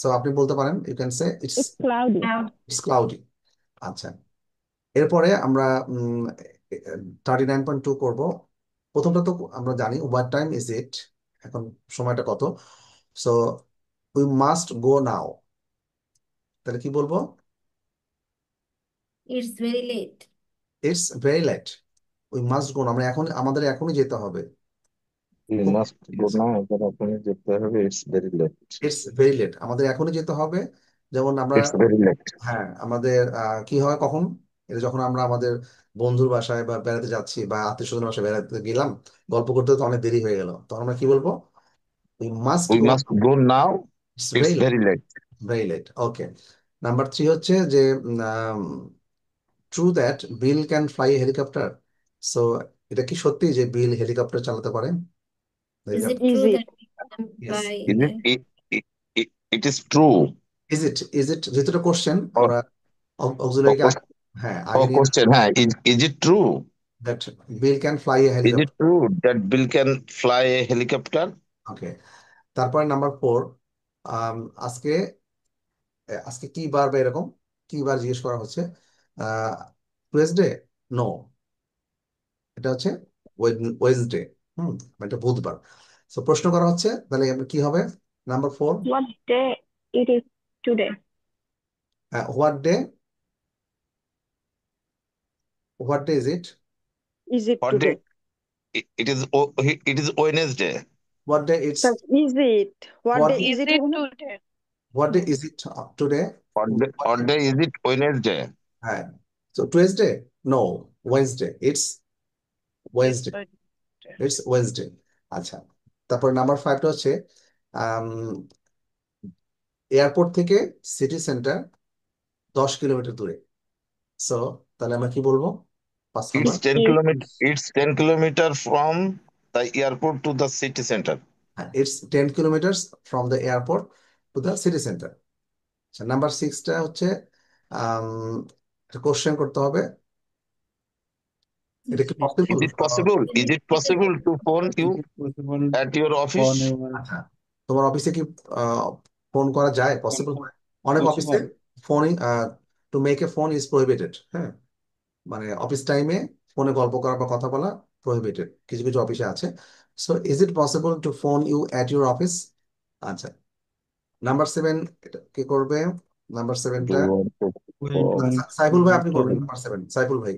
সো আপনি বলতে পারেন, you can say it's it's cloudy. It's cloudy. আচ্ছা, এরপরে আমরা 39.2 করবো। প্রথমটা তো আমরা জানি, হোয়াট টাইম ইজ ইট, এখন সময়টা কত। So we must go now, তাহলে কি বলবো? It's very late. It's very late, we must go, আমরা এখন, আমাদের এখনই যেতে হবে। You must go now, but আপনি যেতে হবে, it's very late. It's very late, আমাদের এখনই যেতে হবে। যেমন আমরা, It's very late. হ্যাঁ, আমাদের কি হয় কখন? এটা যখন আমরা আমাদের বন্ধুর বাসায় বা বেড়াতে যাচ্ছি বা আত্মীয় স্বজনের বাসায় বেড়াতে গেলাম, গল্প করতে তো অনেক দেরি হয়ে গেল, তখন আমরা কি বলবো? We must We go, must go now, it's it's very late. very late. Very late, okay. Number 3 হচ্ছে যে true that Bill can fly helicopter. So এটা কি সত্যি যে বিল হেলিকপ্টার চালাতে পারে? Is it helicopter, true easy. That yes. Fly? It is true. Is it যেহেতু এটা কোশ্চেন, Or আমরা or, অক্সিলারিকে, ques- হ্যাঁ, আগে or নিয়ে, question, huh? Is it true? That Bill can fly A Is it helicopter. true that Bill can fly a helicopter? ওকে, তারপরে নাম্বার 4, আজকে আজকে কি বার বা এরকম কি বার জিজ্ঞেস করা হচ্ছে? টুয়েসডে? নো, এটা হচ্ছে ওয়েডনেসডে, মানে এটা বুধবার। তো প্রশ্ন করা হচ্ছে, তাহলে আমরা কি হবে? Number 4, what day it is today. What day, what day is it? Is it What day? today? It is Wednesday. What day it's, Sir, is it? What what day is Is it? it Ravina? today? What day is it today? What day is it? Wednesday. হ্যাঁ, তো Tuesday? No, Wednesday, it's It's Wednesday, Wednesday. It's Wednesday. আচ্ছা, তারপর নাম্বার 5টা হচ্ছে এয়ারপোর্ট থেকে সিটি সেন্টার 10 কিলোমিটার দূরে। সো তাহলে আমরা কি বলবো? 5 number, It's 10 Is kilometer. It's 10 kilometer from the airport to the city center. It's 10 kilometre from the airport to the city centre. আচ্ছা, নাম্বার 6টা হচ্ছে কোশ্চেন করতে হবে, এটা কি possible? Is it possible? Is it possible to phone Is you it possible at your for office? your আচ্ছা, তোমার অফিসে কি ফোন করা যায়? পসিবল? অনেক অফিসে possible? Phone to make a phone is prohibited, হ্যাঁ। মানে অফিস টাইমে ফোনে গল্প করা বা কথা বলা প্রহিবিটেড, কিছু কিছু অফিসে আছে। So is it possible to phone you at your office? আচ্ছা, নাম্বার 7 কে করবে? নাম্বার Do 7টা you want to Wait, wait, Saiful ভাই, আপনি করবেন wait. নাম্বার 7, সাইফুল ভাই।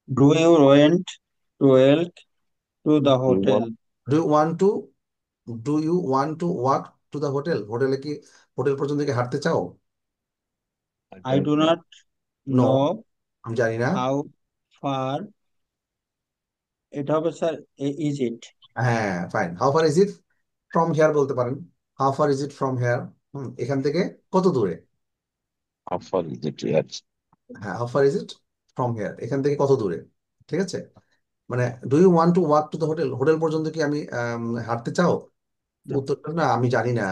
Do you want to walk to the do you hotel? want do you want to do you want to walk to the hotel? হোটেলে কি, হোটেল পর্যন্ত কি হাঁটতে চাও? I I don't do know. not no, know আমি জানি না। how far it হবে স্যার, is it? হ্যাঁ, fine. How far is it from here বলতে পারেন। How far is it from here, এখান থেকে কত দূরে? How far is it? Yes. হ্যাঁ, how far is it from here, এখান থেকে কত দূরে। ঠিক আছে, মানে do you want to walk to the hotel, hotel পর্যন্ত কি আমি হাঁটতে চাও? না, উত্তরটা না, আমি জানি না।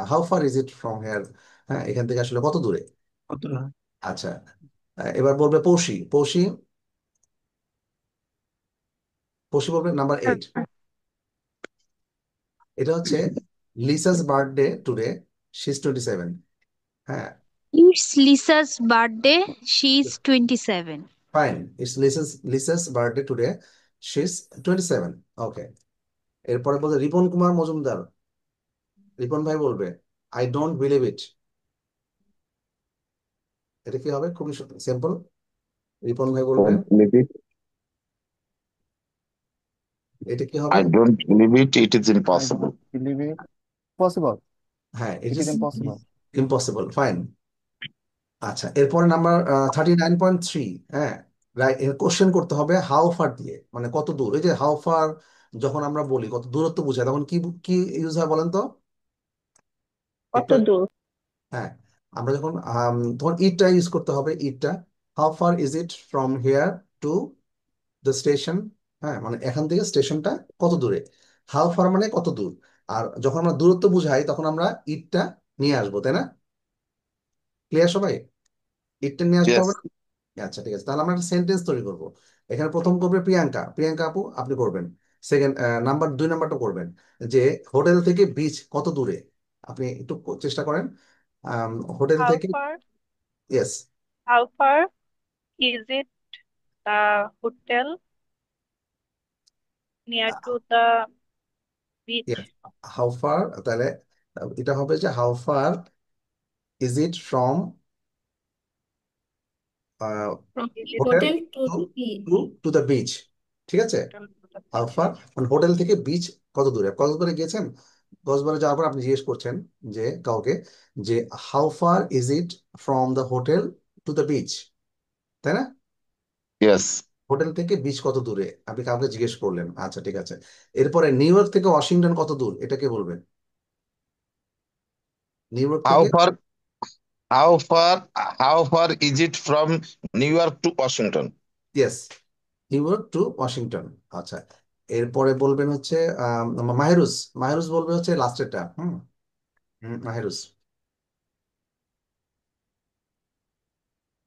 How far is it from hair, হ্যাঁ, এখান থেকে আসলে কত দূরে। কতটা? আচ্ছা, এবার বলবে পৌশি। পৌশি, পৌশি বলবে নাম্বার 8। এটা হচ্ছে লিসাস বার্থডে টুডে, শি ইজ 27। হ্যাঁ, It's Lisa's birthday. She's 27. Fine, it's লিসাস birthday today, she is 27। ওকে, এরপরে বলতে রিপন কুমার মজুমদার। রিপন ভাই বলবে আই ডোন্ট বিলিভ ইট। এটা কি হবে? খুবই সিম্পল। রিপন ভাই বলবে Don't believe it. এটা কি হবে? I don't believe it. It is impossible. Believe it possible. হ্যাঁ, ইট It is is impossible. Impossible. Fine. আচ্ছা, এরপরে নাম্বার 39.3। হ্যাঁ, রাইট, কোশ্চেন করতে হবে হাউ ফার দিয়ে, মানে কত দূর। এই যে হাউ ফার যখন আমরা বলি কত দূরত্ব বোঝায়, তখন কি কি ইউজ হয় বলেন তো? কত একটা, দূর? হ্যাঁ, আমরা যখন তখন ইটটা ইউজ করতে হবে, ইটটা। How far is it from here to the station, হ্যাঁ, মানে এখান থেকে স্টেশনটা কত দূরে। হাউ ফার মানে কত দূর। আর যখন আমরা দূরত্ব বুঝাই তখন আমরা ইটটা নিয়ে আসবো, তাই না? ক্লিয়ার সবাই? ইটটা নিয়ে আসতে হবে Yes. না? আচ্ছা, ঠিক আছে, তাহলে আমরা একটা সেন্টেন্স তৈরি করব। এখানে প্রথম করবে প্রিয়াঙ্কা। প্রিয়াঙ্কা আপু, আপনি করবেন। সেকেন্ড, নাম্বার 2 নাম্বারটা করবেন যে হোটেল থেকে বিচ কত দূরে। আপনি একটু চেষ্টা করেন। হোটেল How থেকে, far? Yes, How far is it the hotel near to the yes, beach? How far, তাহলে এটা হবে যে how far is it from From The is hotel hotel to to the beach. To to the beach. ঠিক আছে, hotel to the how beach? Far মানে হোটেল থেকে বিচ কত দূরে। কক্সবাজারে গিয়েছেন, কক্সবাজারে যাওয়ার পর আপনি জিজ্ঞেস করছেন যে কাউকে যে how far is it from the hotel two the beach, তাই না? Yes. হোটেল থেকে বিচ কত দূরে আপনি কাউকে জিজ্ঞেস করলেন। আচ্ছা, ঠিক আছে, এরপরে নিউ ইয়র্ক থেকে ওয়াশিংটন কত দূর, এটা কে বলবেন? নিউ ইয়র্ক How থেকে, far? How far? How far is it from New York to Washington? Yes, new York to Washington. আচ্ছা, এরপরে বলবেন হচ্ছে মাহেরুজ। মাহেরুজ বলবে হচ্ছে লাস্টেরটা। মাহেরুজ,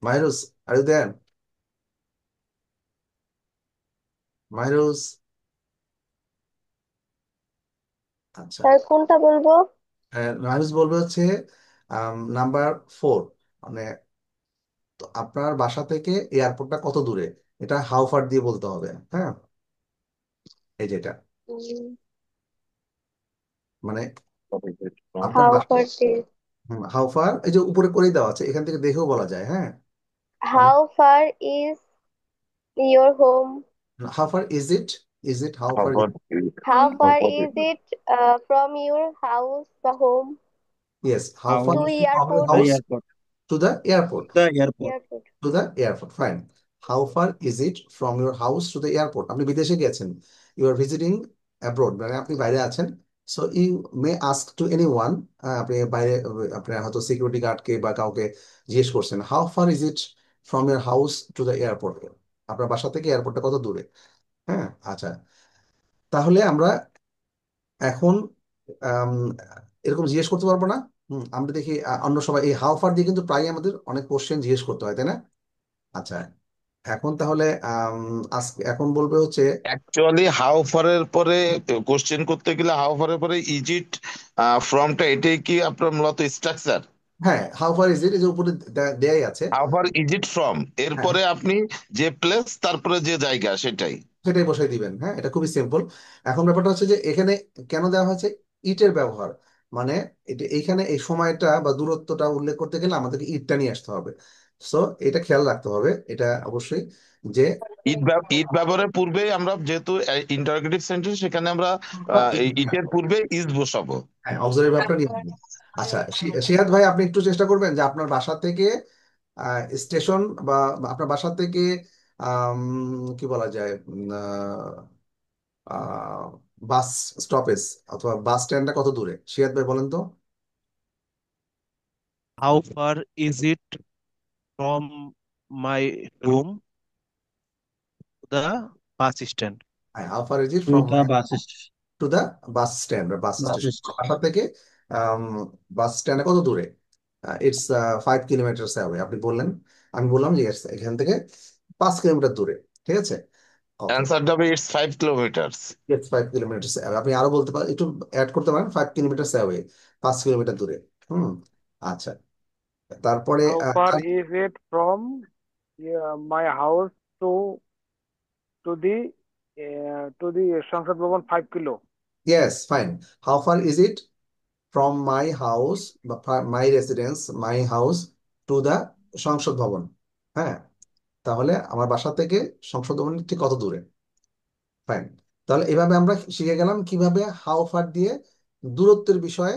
মাহেরুজ, আর ইউ দেয়ার? মাহেরুজ, আচ্ছা, স্যার কোনটা বলবো? মাহেরুজ বলবে হচ্ছে নাম্বার 4, মানে তো আপনার বাসা থেকে এয়ারপোর্টটা কত দূরে, এটা হাউ ফার দিয়ে বলতে হবে। হ্যাঁ, এই যেটা, উম, মানে What is it from? আপনার হাউ বাসা, ফার দিস? হাউ ফার এই যে উপরে করেই দেওয়া আছে, এখান থেকে দেখেও বলা যায়। হ্যাঁ, মানে how far is your home? How far is it how How far, about how how far about is it? It from your house বা home yes, how How far to is is from your airport? the house airport? To the airport? The airport. Airport. To the airport, fine. How far is it from your house to the airport, আপনি বিদেশে গেছেন, ইউ আর ভিজিটিং অ্যাব্রোড, মানে আপনি বাইরে আছেন। So you may ask to any one, আপনি বাইরে, আপনি হয়তো সিকিউরিটি গার্ডকে বা কাউকে জিজ্ঞেস করছেন how far is it from year house to the airport, আপনার বাসা থেকে এয়ারপোর্টটা কত দূরে। হ্যাঁ, আচ্ছা, তাহলে আমরা এখন আম, এরকম জিজ্ঞেস করতে পারবো না। আমরা দেখি অন্য সবাই এই হাউ ফার দিয়ে কিন্তু প্রায় আমাদের অনেক কোশ্চেন জিজ্ঞেস করতে হয়, তাই না? আচ্ছা, এখন তাহলে আজকে এখন বলবে হচ্ছে, অ্যাকচুয়ালি হাউ ফার এর পরে কোশ্চেন করতে গেলে হাউ ফার এর পরে ইজিট ফ্রমটা এটাই কি আপনার মূলত স্ট্রাকচার? হ্যাঁ, হাউ ফার ইজ ইট, এই যে উপরে দেয়াই আছে। How far is it from, হ্যাঁ, এরপরে আপনি যে প্লেস তারপরে যে জায়গা সেটাই। সেটাই বসাই দিবেন। হ্যাঁ, এটা খুবই সিম্পল। এখন ব্যাপারটা হচ্ছে যে এখানে কেন দেওয়া হয়েছে ইটের ব্যবহার, মানে এটা এইখানে এই সময়টা বা দূরত্বটা উল্লেখ করতে গেলে আমাদেরকে ইটটা নিয়ে আসতে হবে। সো এটা খেয়াল রাখতে হবে, এটা অবশ্যই যে ইট ব্যবহারের পূর্বে আমরা যেহেতু ইন্টারোগেটিভ সেন্টেন্স, সেখানে আমরা আমরা ইট এই বসাবো। ইটের পূর্বে ইজ বসাবো। হ্যাঁ, অক্সিলারি ভার্বটা নিয়ে আসবো। আচ্ছা, সিহাদ ভাই আপনি একটু চেষ্টা করবেন যে আপনার বাসা থেকে স্টেশন বা আপনার বাসা থেকে আম, কি বলা যায় বাস স্টপেজ অথবা বাস স্ট্যান্ডটা কত দূরে, সিয়াদ ভাই বলেন তো। How far is it from my room to the bus stand? How far is it To from the bus two the bus stand বা বাস স্টেশন, stand. বাসা থেকে বাস স্ট্যান্ডে কত দূরে? ইটস 5 কিলোমিটার অ্যাওয়ে, আপনি বললেন। আমি বললাম যে yes, এখান থেকে 5 কিলোমিটার দূরে। ঠিক আছে, ওকে। অ্যান্সারটা হবে it's 5 kilometre. It's 5 kilometre away, আপনি আরো বলতে পারেন, একটু অ্যাড করতে পারেন, 5 কিলোমিটার অ্যাওয়ে, 5 কিলোমিটার দূরে। হুম, আচ্ছা। তারপরে How far is it from my house to the Sansad Bhavan 5 kilo? Yes, fine. How far is it from my house বা my residence, my house to the Sansad Bhavan. হ্যাঁ, তাহলে আমার বাসা থেকে সংসদ ভবন ঠিক কত দূরে? ফাইন। তাহলে এভাবে আমরা শিখে গেলাম কিভাবে হাউ ফার দিয়ে দূরত্বের বিষয়ে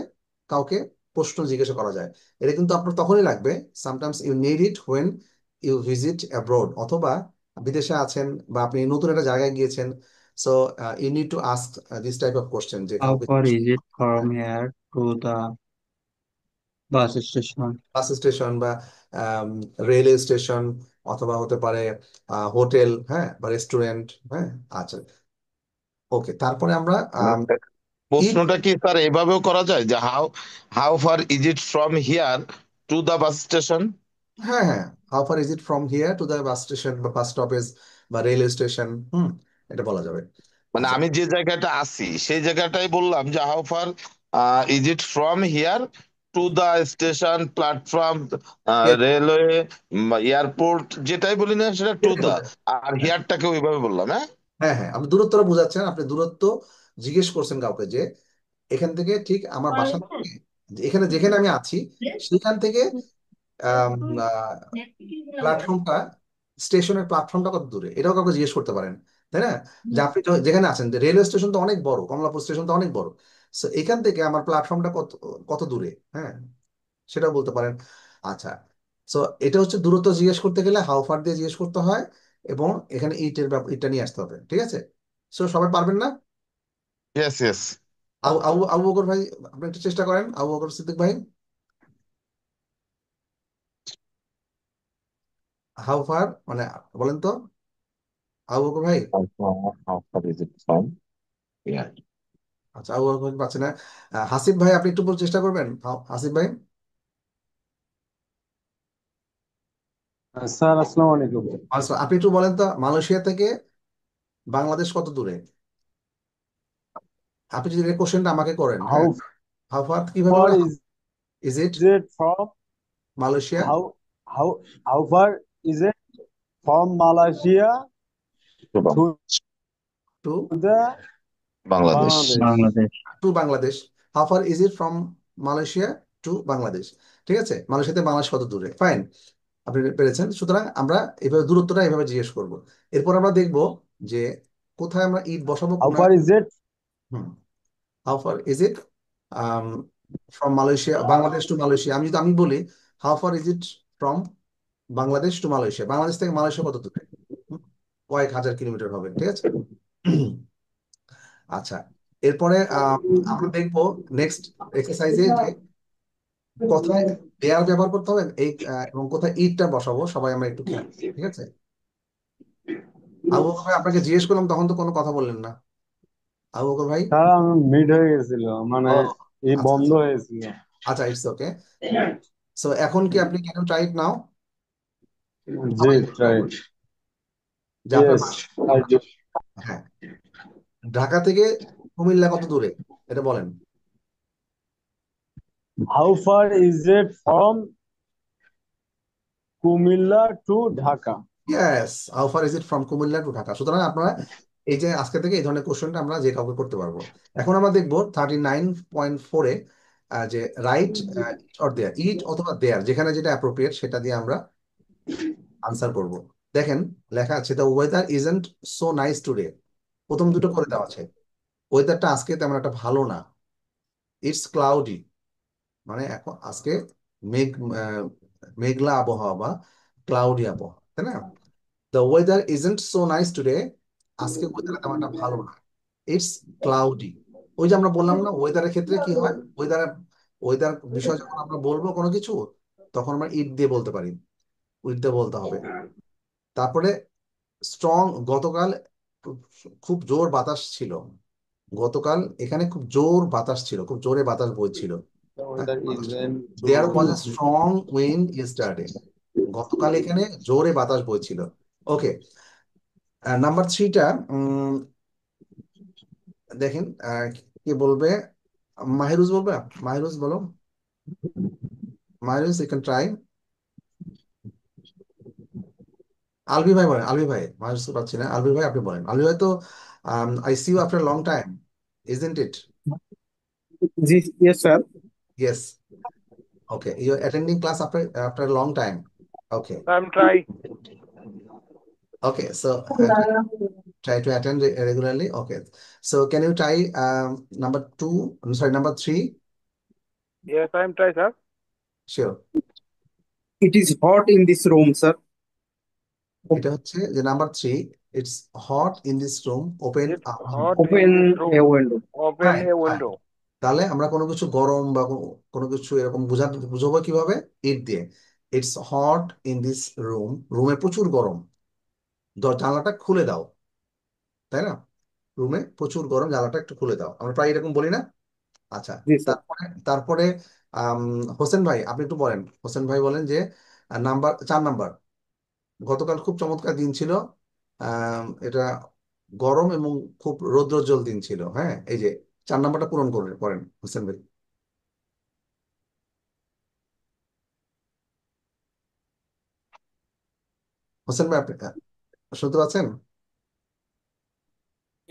কাউকে প্রশ্ন জিজ্ঞাসা করা যায়। এটা কিন্তু আপনার তখনই লাগবে, sometimes you need it when you visit abroad, অথবা বিদেশে আছেন বা আপনি নতুন একটা জায়গায় গিয়েছেন। So you need to ask this type of question, যে How কাউকে far is it from here to the bus station? Bus station বা রেলওয়ে স্টেশন, অথবা হতে পারে হোটেল, হ্যাঁ, বা রেস্টুরেন্ট। হ্যাঁ, আচ্ছা, ওকে। তারপরে আমরা ইট, প্রশ্নটা কি স্যার এভাবেও করা যায় যে how how far is it from here two the bus station? হ্যাঁ হ্যাঁ, how far is it from here two the bus station বা বাস স্টপেজ বা রেলওয়ে স্টেশন। এটা বলা যাবে। মানে আচ্ছা, আমি যে জায়গাটা আছি সেই জায়গাটাই বললাম যে how far is it from here two the station, platform, railway, airport, যেটাই বলি না সেটা টু যেটাই দা, বলতে আর হিয়ারটাকে ওইভাবে বললাম। হ্যাঁ, হ্যাঁ হ্যাঁ, আপনি দূরত্বটা বোঝাচ্ছেন, আপনি দূরত্ব জিজ্ঞেস করছেন কাউকে যে এখান থেকে ঠিক আমার বাসা থেকে এখানে যেখানে আমি আছি সেখান থেকে প্ল্যাটফর্মটা, স্টেশনের প্ল্যাটফর্মটা কত দূরে, এটাও কাউকে জিজ্ঞেস করতে পারেন, তাই না? যে আপনি যেখানে আছেন, রেলওয়ে স্টেশন তো অনেক বড়, কমলাপুর স্টেশন তো অনেক বড়, সো এখান থেকে আমার প্ল্যাটফর্মটা কত কত দূরে, হ্যাঁ, সেটাও বলতে পারেন। আচ্ছা, সো এটা হচ্ছে দূরত্ব জিজ্ঞেস করতে গেলে হাউ ফার দিয়ে জিজ্ঞেস করতে হয়, এবং এখানে ইটটা নিয়ে আসতে হবে। ঠিক আছে, সো সবাই পারবেন না? Yes yes. আবু আবু আবু বকর ভাই, আপনি একটু চেষ্টা করেন, আবু বকর সিদ্দিক ভাই। হাউ ফার মানে বলেন তো, আবু বকর ভাই। How far is it from here? আচ্ছা, আবু বকর ভাই পাচ্ছে না। হাসিব ভাই, আপনি একটু চেষ্টা করবেন, হাসিব ভাই। স্যার আসসালামু আলাইকুম। আচ্ছা, আপনি একটু বলেন তো, মালয়েশিয়া থেকে বাংলাদেশ কত দূরে? আপনি যদি কোশ্চেনটা আমাকে করেন, হাউ হ্যাঁ, হাউ ফার কিভাবে ফার বলে, is is it it from Malaysia how how how far is it from Malaysia to to the Bangladesh. Bangladesh? Bangladesh. To Bangladesh. How far is it from Malaysia to Bangladesh. ঠিক আছে, মালয়েশিয়াতে বাংলাদেশ কত দূরে? ফাইন, আপনি পেরেছেন। সুতরাং আমরা এভাবে দূরত্বটা এভাবে জিজ্ঞেস করব। এরপর আমরা দেখব যে কোথায় আমরা ইট বসাবো, হাউ কোন। Fur is it hmm, how far is it from Malaysia, Bangladesh two Malaysia. আমি বলি how far is it from Bangladesh two Malaysia, Bangladesh থেকে মালয়েশিয়া কত দূরে? হুম, কয়েক হাজার কিলোমিটার হবে। ঠিক আছে, আচ্ছা। এরপরে আমরা দেখবো নেক্সট এক্সারসাইজে যে কোথায় দেয়াল ব্যবহার করতে হবে এবং কোথায় ইটটা বসাবো, সবাই আমরা একটু খেয়াল। ঠিক আছে, আবু বকর ভাই, আপনাকে জিজ্ঞেস করলাম তখন তো কোনো কথা বললেন না, আবু বকর ভাই। স্যার আমি মিড হয়ে গেছিল, মানে ও, এই আচ্ছা বন্ধ আচ্ছা হয়েছিল। আচ্ছা, ইটস ওকে। সো এখন কি আপনি ক্যান ট্রাই ইট নাও? জি সবাই try রাইট, করুন। যে আপনার ইয়েস আই ডু। হ্যাঁ, ঢাকা থেকে কুমিল্লা কত দূরে, এটা বলেন। How far is it from Kumilla to Dhaka? Yes, how far is it from Comilla to Dhaka. সুতরাং আপনারা এই যে আজকে থেকে এই ধরনের কোশ্চেনটা আমরা যে কাউকে করতে পারবো। এখন আমরা দেখবো 39.4-এ যে রাইট অর দেয়ার, ইট অথবা দেয়ার, যেখানে যেটা অ্যাপ্রোপ্রিয়েট সেটা দিয়ে আমরা আনসার করব। দেখেন লেখা আছে the weather isn't so nice today. প্রথম দুটো করে দেওয়া আছে, ওয়েদারটা আজকে তেমন একটা ভালো না। ইটস ক্লাউডি, মানে এখন আজকে মেঘ মেঘলা আবহাওয়া বা ক্লাউডি আবহাওয়া, তাই না? The weather isn't so nice today, আজকে ওয়েদার তেমন একটা ভালো না। It's cloudy. ওই যে আমরা বললাম না ওয়েদারের ক্ষেত্রে কি হয়, ওয়েদার ওয়েদার বিষয় যখন আমরা বলবো কোনো কিছু, তখন আমরা ইট দিয়ে বলতে পারি, উইথ দিয়ে বলতে হবে। তারপরে স্ট্রং, গতকাল খুব জোর বাতাস ছিল। গতকাল এখানে খুব জোর বাতাস ছিল, খুব জোরে বাতাস বইছিল। The weather isn't there was a too. Strong wind yesterday, গতকাল এখানে জোরে বাতাস বইছিল। ওকে, নাম্বার 3টা দেখেন কি বলবে, মাহিরুজ বলবে, মাহিরুজ বলো, মাহিরুজ ইউ ক্যান ট্রাই। আলবি ভাই বলেন, আলবি ভাই, মাহিরুজ পাচ্ছি না, আলবি ভাই আপনি বলেন। আলবি ভাই তো I see you after long time, isn't it? Yes, sir. Yes. Okay, you're attending class after a long time. Okay. I'm try. Okay, so try to attend regularly. Okay. So can you try number 2? I'm sorry, number 3? Yes, I'm try, sir. Sure. It is hot in this room, sir. এটা হচ্ছে যে number 3, it's hot in this room, open It's a hot in Open this a room. window. Open হ্যাঁ, a হ্যাঁ। window. তাহলে আমরা কোনো কিছু গরম বা কোনো কিছু এরকম বুঝাবো কিভাবে? ইট দিয়ে। It's hot in this room, রুমে প্রচুর গরম, জানলাটা খুলে দাও, তাই না? রুমে প্রচুর গরম, জানলাটা একটু খুলে দাও, আমরা প্রায় এরকম বলি না? আচ্ছা, Yes, sir. তারপরে তারপরে হোসেন ভাই আপনি একটু বলেন, হোসেন ভাই বলেন যে 4 নাম্বার, গতকাল খুব চমৎকার দিন ছিল, এটা গরম এবং খুব রৌদ্রোজ্জ্বল দিন ছিল। হ্যাঁ, এই যে 4 নাম্বারটা পূরণ করেন হোসেন ভাই। হোসেন ভাই আপনি শুনতে পাচ্ছেন?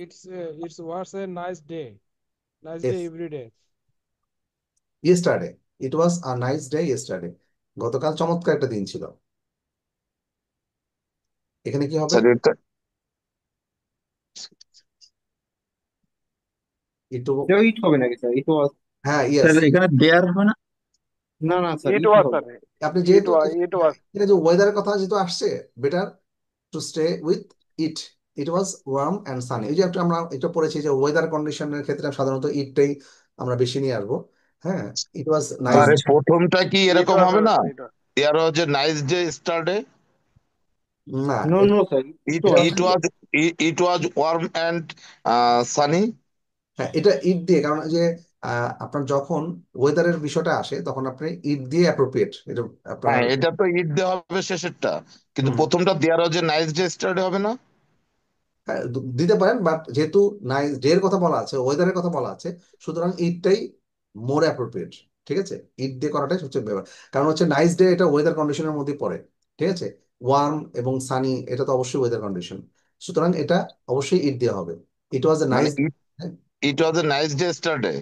It was a nice day. Nice Yes. day every day. Yesterday, it was a nice day yesterday, গতকাল চমৎকার একটা দিন ছিল। এখানে কি হবে? স্যার এটা একটু It হবে নাকি স্যার? It was. হ্যাঁ, স্যার ইয়েস। এখানে দেয়ার হবে না? না না স্যার, It it was, হবে। sir. আপনি It যেহেতু was. It was. এখানে যে ওয়েদারের কথা যেহেতু আসছে, better to stay with it. It was warm and Sunny. এই যে একটা আমরা এটা পড়েছি যে ওয়েদার কন্ডিশনের ক্ষেত্রে সাধারণত ইটটাই আমরা বেশি নিয়ে আসবো। হ্যাঁ, ইট ওয়াজ নাইস। স্যার এই প্রথমটা কি It এরকম was, হবে sir. না? It was. There was a nice day yesterday, না, No, no, sir. It was. It was it was warm and sunny. হ্যাঁ, এটা ইট দিয়ে, কারণ যে আপনার যখন ওয়েদারের বিষয়টা আসে তখন আপনি ইট দিয়ে অ্যাপ্রোপ্রিয়েট, এটা আপনার। হ্যাঁ, এটা তো ইট দেওয়া হবে শেষেরটা, কিন্তু হুম, প্রথমটা দেয়ার ওয়াজ এ নাইস ডে স্টারডে হবে না? হ্যাঁ, দিতে পারেন, বাট যেহেতু নাইস ডে এর কথা বলা আছে, ওয়েদারের কথা বলা আছে, সুতরাং ইটটাই মোর অ্যাপ্রোপ্রিয়েট। ঠিক আছে, ইট দিয়ে করাটাই সবচেয়ে ব্যাপার, কারণ হচ্ছে নাইস ডে এটা ওয়েদার কন্ডিশনের মধ্যে পড়ে। ঠিক আছে, ওয়ার্ম এবং সানি এটা তো অবশ্যই ওয়েদার কন্ডিশন, সুতরাং এটা অবশ্যই ইট দেওয়া হবে। ইট ওয়াজ এ মানে nice, it was a nice day yesterday,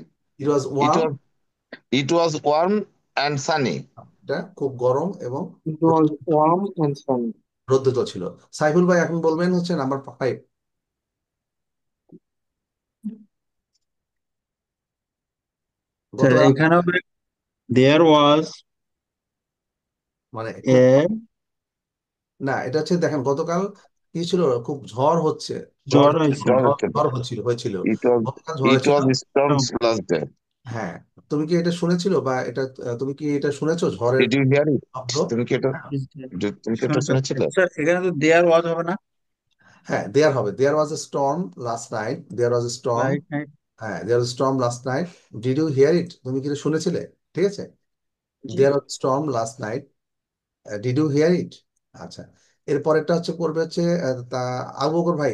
it was it warm, was it was warm and sunny. এটা খুব গরম এবং It was warm and sunny. রৌদ্র ছিল। সাইফুল ভাই এখন বলবেন হচ্ছে নাম্বার 5। স্যার গতকাল এখানে দেয়ার ওয়াজ মানে এ না, এটা হচ্ছে দেখেন গতকাল কি ছিল, খুব ঝড় হচ্ছে, জ্বর হয়েছে। জ্বর ঝড় হচ্ছিল, ঝড় হয়েছিল ইট ওয়াজ গতকাল, ঝড় ইট হয়েছিল। ওয়াজ স্টর্মস লাস্ট ডে। হ্যাঁ, তুমি কি এটা শুনেছিল বা এটা তুমি কি এটা শুনেছো ঝড়ের ডিড ইউ হিয়ার ইট? শব্দ? তুমি কি এটা তুমি কি এটা শুনেছিলে? স্যার এখানে তো দেয়ার ওয়াজ হবে না? হ্যাঁ, দেয়ার হবে। There was a storm last night, there was a storm. Right night. হ্যাঁ, there was storm last night, did you hear it? তুমি কি এটা শুনেছিলে? ঠিক আছে, জি। There was storm last night, did you hear it? আচ্ছা, এরপরেরটা হচ্ছে পড়বে হচ্ছে তা আবু বকর ভাই,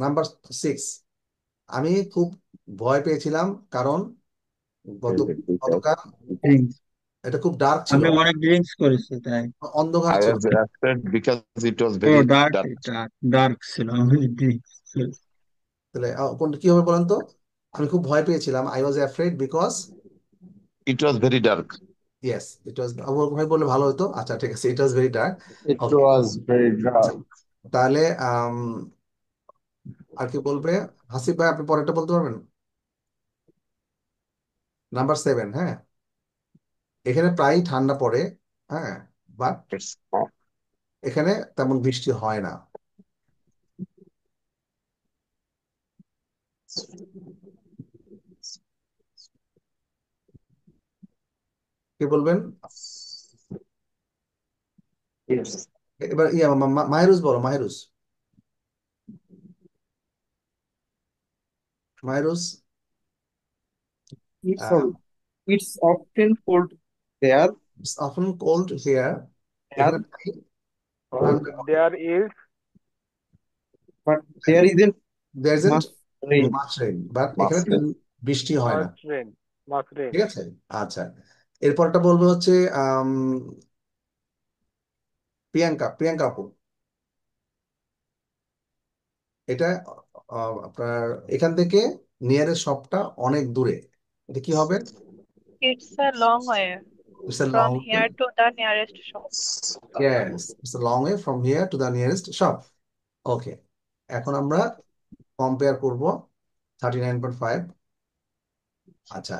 নাম্বার 6। আমি খুব ভয় পেয়েছিলাম কারণ গত গতকাল ড্রিঙ্কস এটা খুব ডার্ক ছিল, আমি অনেক ড্রিঙ্কস করেছি তাই অন্ধকার I ছিল। was afraid because it was ও very dark dark. Dark dark ছিল আমি ড্রিঙ্কস তাহলে কোনটা কি হবে বলেন তো? আমি খুব ভয় পেয়েছিলাম। I was afraid because It was very dark. Yes it was, ভাই বললে ভালো হতো। আচ্ছা ঠিক আছে, it was very dark. It okay, was very dark. তাহলে আর কি বলবে? হাসিব ভাই আপনি পরেরটা বলতে পারবেন? নাম্বার 7, হ্যাঁ। এখানে প্রায় ঠান্ডা পড়ে, হ্যাঁ, বাট It's hot. এখানে তেমন বৃষ্টি হয় না। কি বলবেন? Yes. এবার মাহিরুজ বলো, মাহিরুজ। মাহিরুজ Sorry. It's often cold there. it's often cold here. There, এখানে প্রায়ই ঠান্ডা পড়ে। There is but there isn't There isn't much rain. much rain, but এখানে বৃষ্টি হয় না। much rain. Much rain. ঠিক আছে, আচ্ছা। এরপরটা বলবো হচ্ছে প্রিয়াঙ্কা, প্রিয়াঙ্কা আপু। এটা আপনার এখান থেকে নিয়ারেস্ট শপটা অনেক দূরে, এটা কি হবে? It's a long way It's a from long way. here to the nearest shop. Yes, it's a long way from here to the nearest shop. Okay, এখন আমরা কম্পেয়ার করব 39.5। আচ্ছা,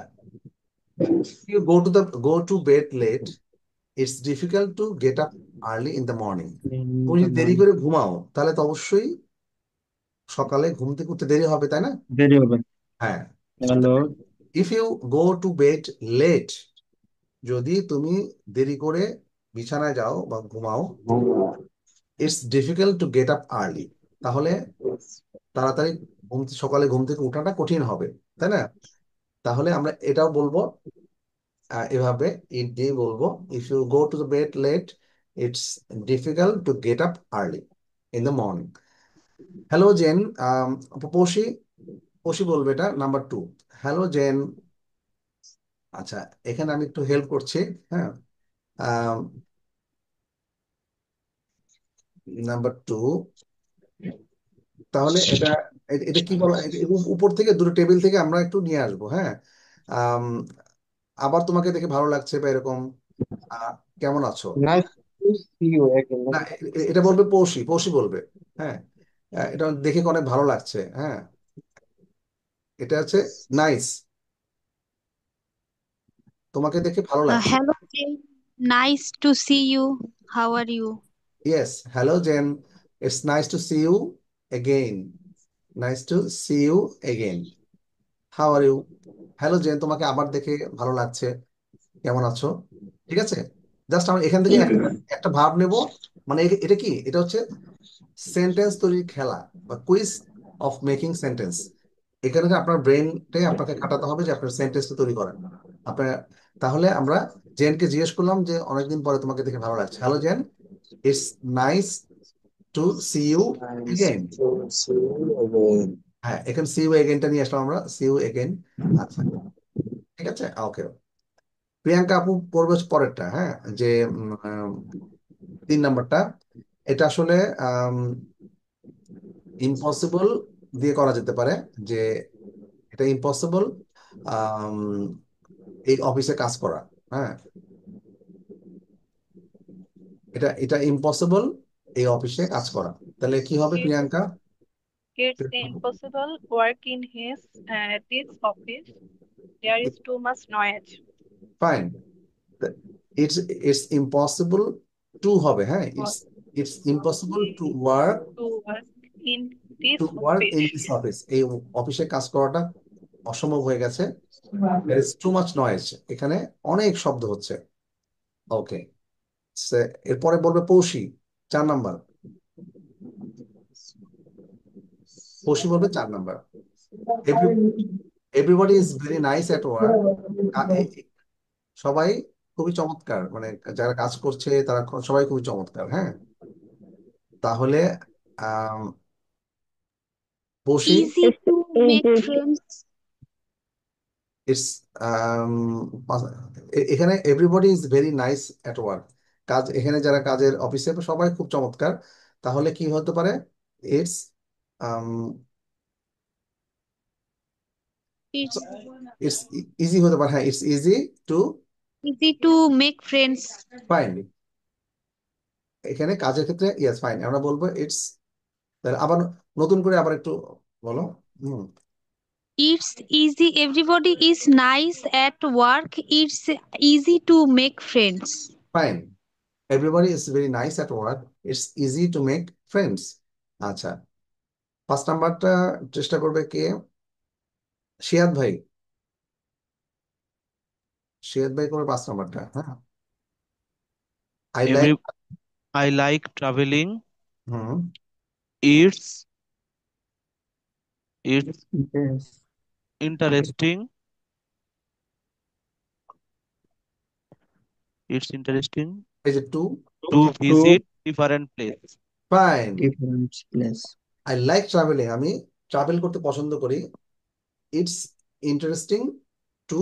you go to bed late, it's difficult to get up early in the morning. তুমি যদি দেরি করে ঘুমাও তাহলে তো অবশ্যই সকালে ঘুম থেকে উঠতে দেরি হবে, তাই না? দেরি হবে। হ্যাঁ, hello if you go to bed late, যদি তুমি দেরি করে বিছানায় যাও বা ঘুমাও, it's difficult to get up early, তাহলে তাড়াতাড়ি সকালে ঘুম থেকে ওঠাটা কঠিন হবে, তাই না? তাহলে আমরা এটাও বলবো এভাবে, ইট দিয়ে বলবো, if you go to the bed late it's difficult to get up early in the morning. Hello Jen, Poushi, Poushi বলবে এটা নাম্বার 2। Hello gen. আচ্ছা, এখানে আমি একটু হেল্প করছি, হ্যাঁ। নাম্বার 2, তাহলে এটা এটা কি বলো, উপর থেকে দুটো টেবিল থেকে আমরা একটু নিয়ে আসবো, হ্যাঁ। আম, আবার তোমাকে দেখে ভালো লাগছে বা এরকম, কেমন আছো? Nice to see you again. না, এটা বলবে পৌশি, পৌশি বলবে, হ্যাঁ। এটা দেখে অনেক ভালো লাগছে, হ্যাঁ। এটা হচ্ছে নাইস, তোমাকে দেখে ভালো লাগছে। Hello, Jane. Nice to see you. How are you? Yes, hello Jane, it's nice to see you again, nice to see you again, how are you? Hello Jane, তোমাকে আবার দেখে ভালো লাগছে, কেমন আছো? ঠিক আছে, জাস্ট আমরা এখান থেকে একটা ভাব নেব, মানে এটা কি, এটা হচ্ছে সেন্টেন্স তৈরির খেলা বা কুইজ অফ মেকিং সেন্টেন্স। এখানে আপনার ব্রেনটাই আপনাকে খাটাতে হবে যে আপনার সেন্টেন্সটা তৈরি করেন আপনার। তাহলে আমরা জেনকে জিজ্ঞেস করলাম যে অনেকদিন পরে তোমাকে দেখে ভালো লাগছে, hello Jane, it's nice to see you again. হ্যাঁ, এখানে সি ইউ এগেইনটা নিয়ে আসলাম আমরা, সি ইউ এগেইন। আচ্ছা ঠিক আছে, ওকে। প্রিয়াঙ্কা আপু পড়বে পরেরটা, হ্যাঁ, যে 3 নাম্বারটা। এটা আসলে ইম্পসিবল দিয়ে করা যেতে পারে, যে এটা ইম্পসিবল এই অফিসে কাজ করা, হ্যাঁ। এটা এটা ইম্পসিবল এই অফিসে কাজ করা, তাহলে কি হবে Priyanka? It's impossible work in this office. There is too much noise. Fine, it's impossible to হবে, হ্যাঁ, it's impossible to work To work in this to work in office. This office, এই অফিসে কাজ করাটা অসম্ভব হয়ে গেছে। there is too much noise, এখানে অনেক শব্দ হচ্ছে। ওকে, এরপরে বলবে পৌশি, 4 নাম্বার। পৌশি বলবে 4 number. Everybody is very nice at work, সবাই খুবই চমৎকার, মানে যারা কাজ করছে তারা সবাই খুবই চমৎকার, হ্যাঁ। তাহলে Poushi, Easy to make friends. It's এখানে everybody is very nice at work. এখানে যারা কাজের অফিসে সবাই খুব চমৎকার। তাহলে কি হতে পারে? ইটস It's ইটস ইজি হতে পারে। হ্যাঁ, it's easy to easy to make friends. Find. এখানে কাজের ক্ষেত্রে ইয়েস ফাইন আমরা বলবো ইটস। আবার নতুন করে আবার একটু বলো। হুম, It's easy. Everybody is nice at work. It's easy to make friends. Fine. Everybody is very nice at work, it's easy to make friends. আচ্ছা, 5 নাম্বারটা চেষ্টা করবে কে? শিয়াদ ভাই। শিয়াদ ভাই করবে 5 নাম্বারটা। হ্যাঁ, I like. Every I like traveling. হুম, It's it's Yes. interesting. It's interesting এই যে to. to To visit different places. Fine. different place. I like travelling, আমি ট্রাভেল করতে পছন্দ করি। It's interesting to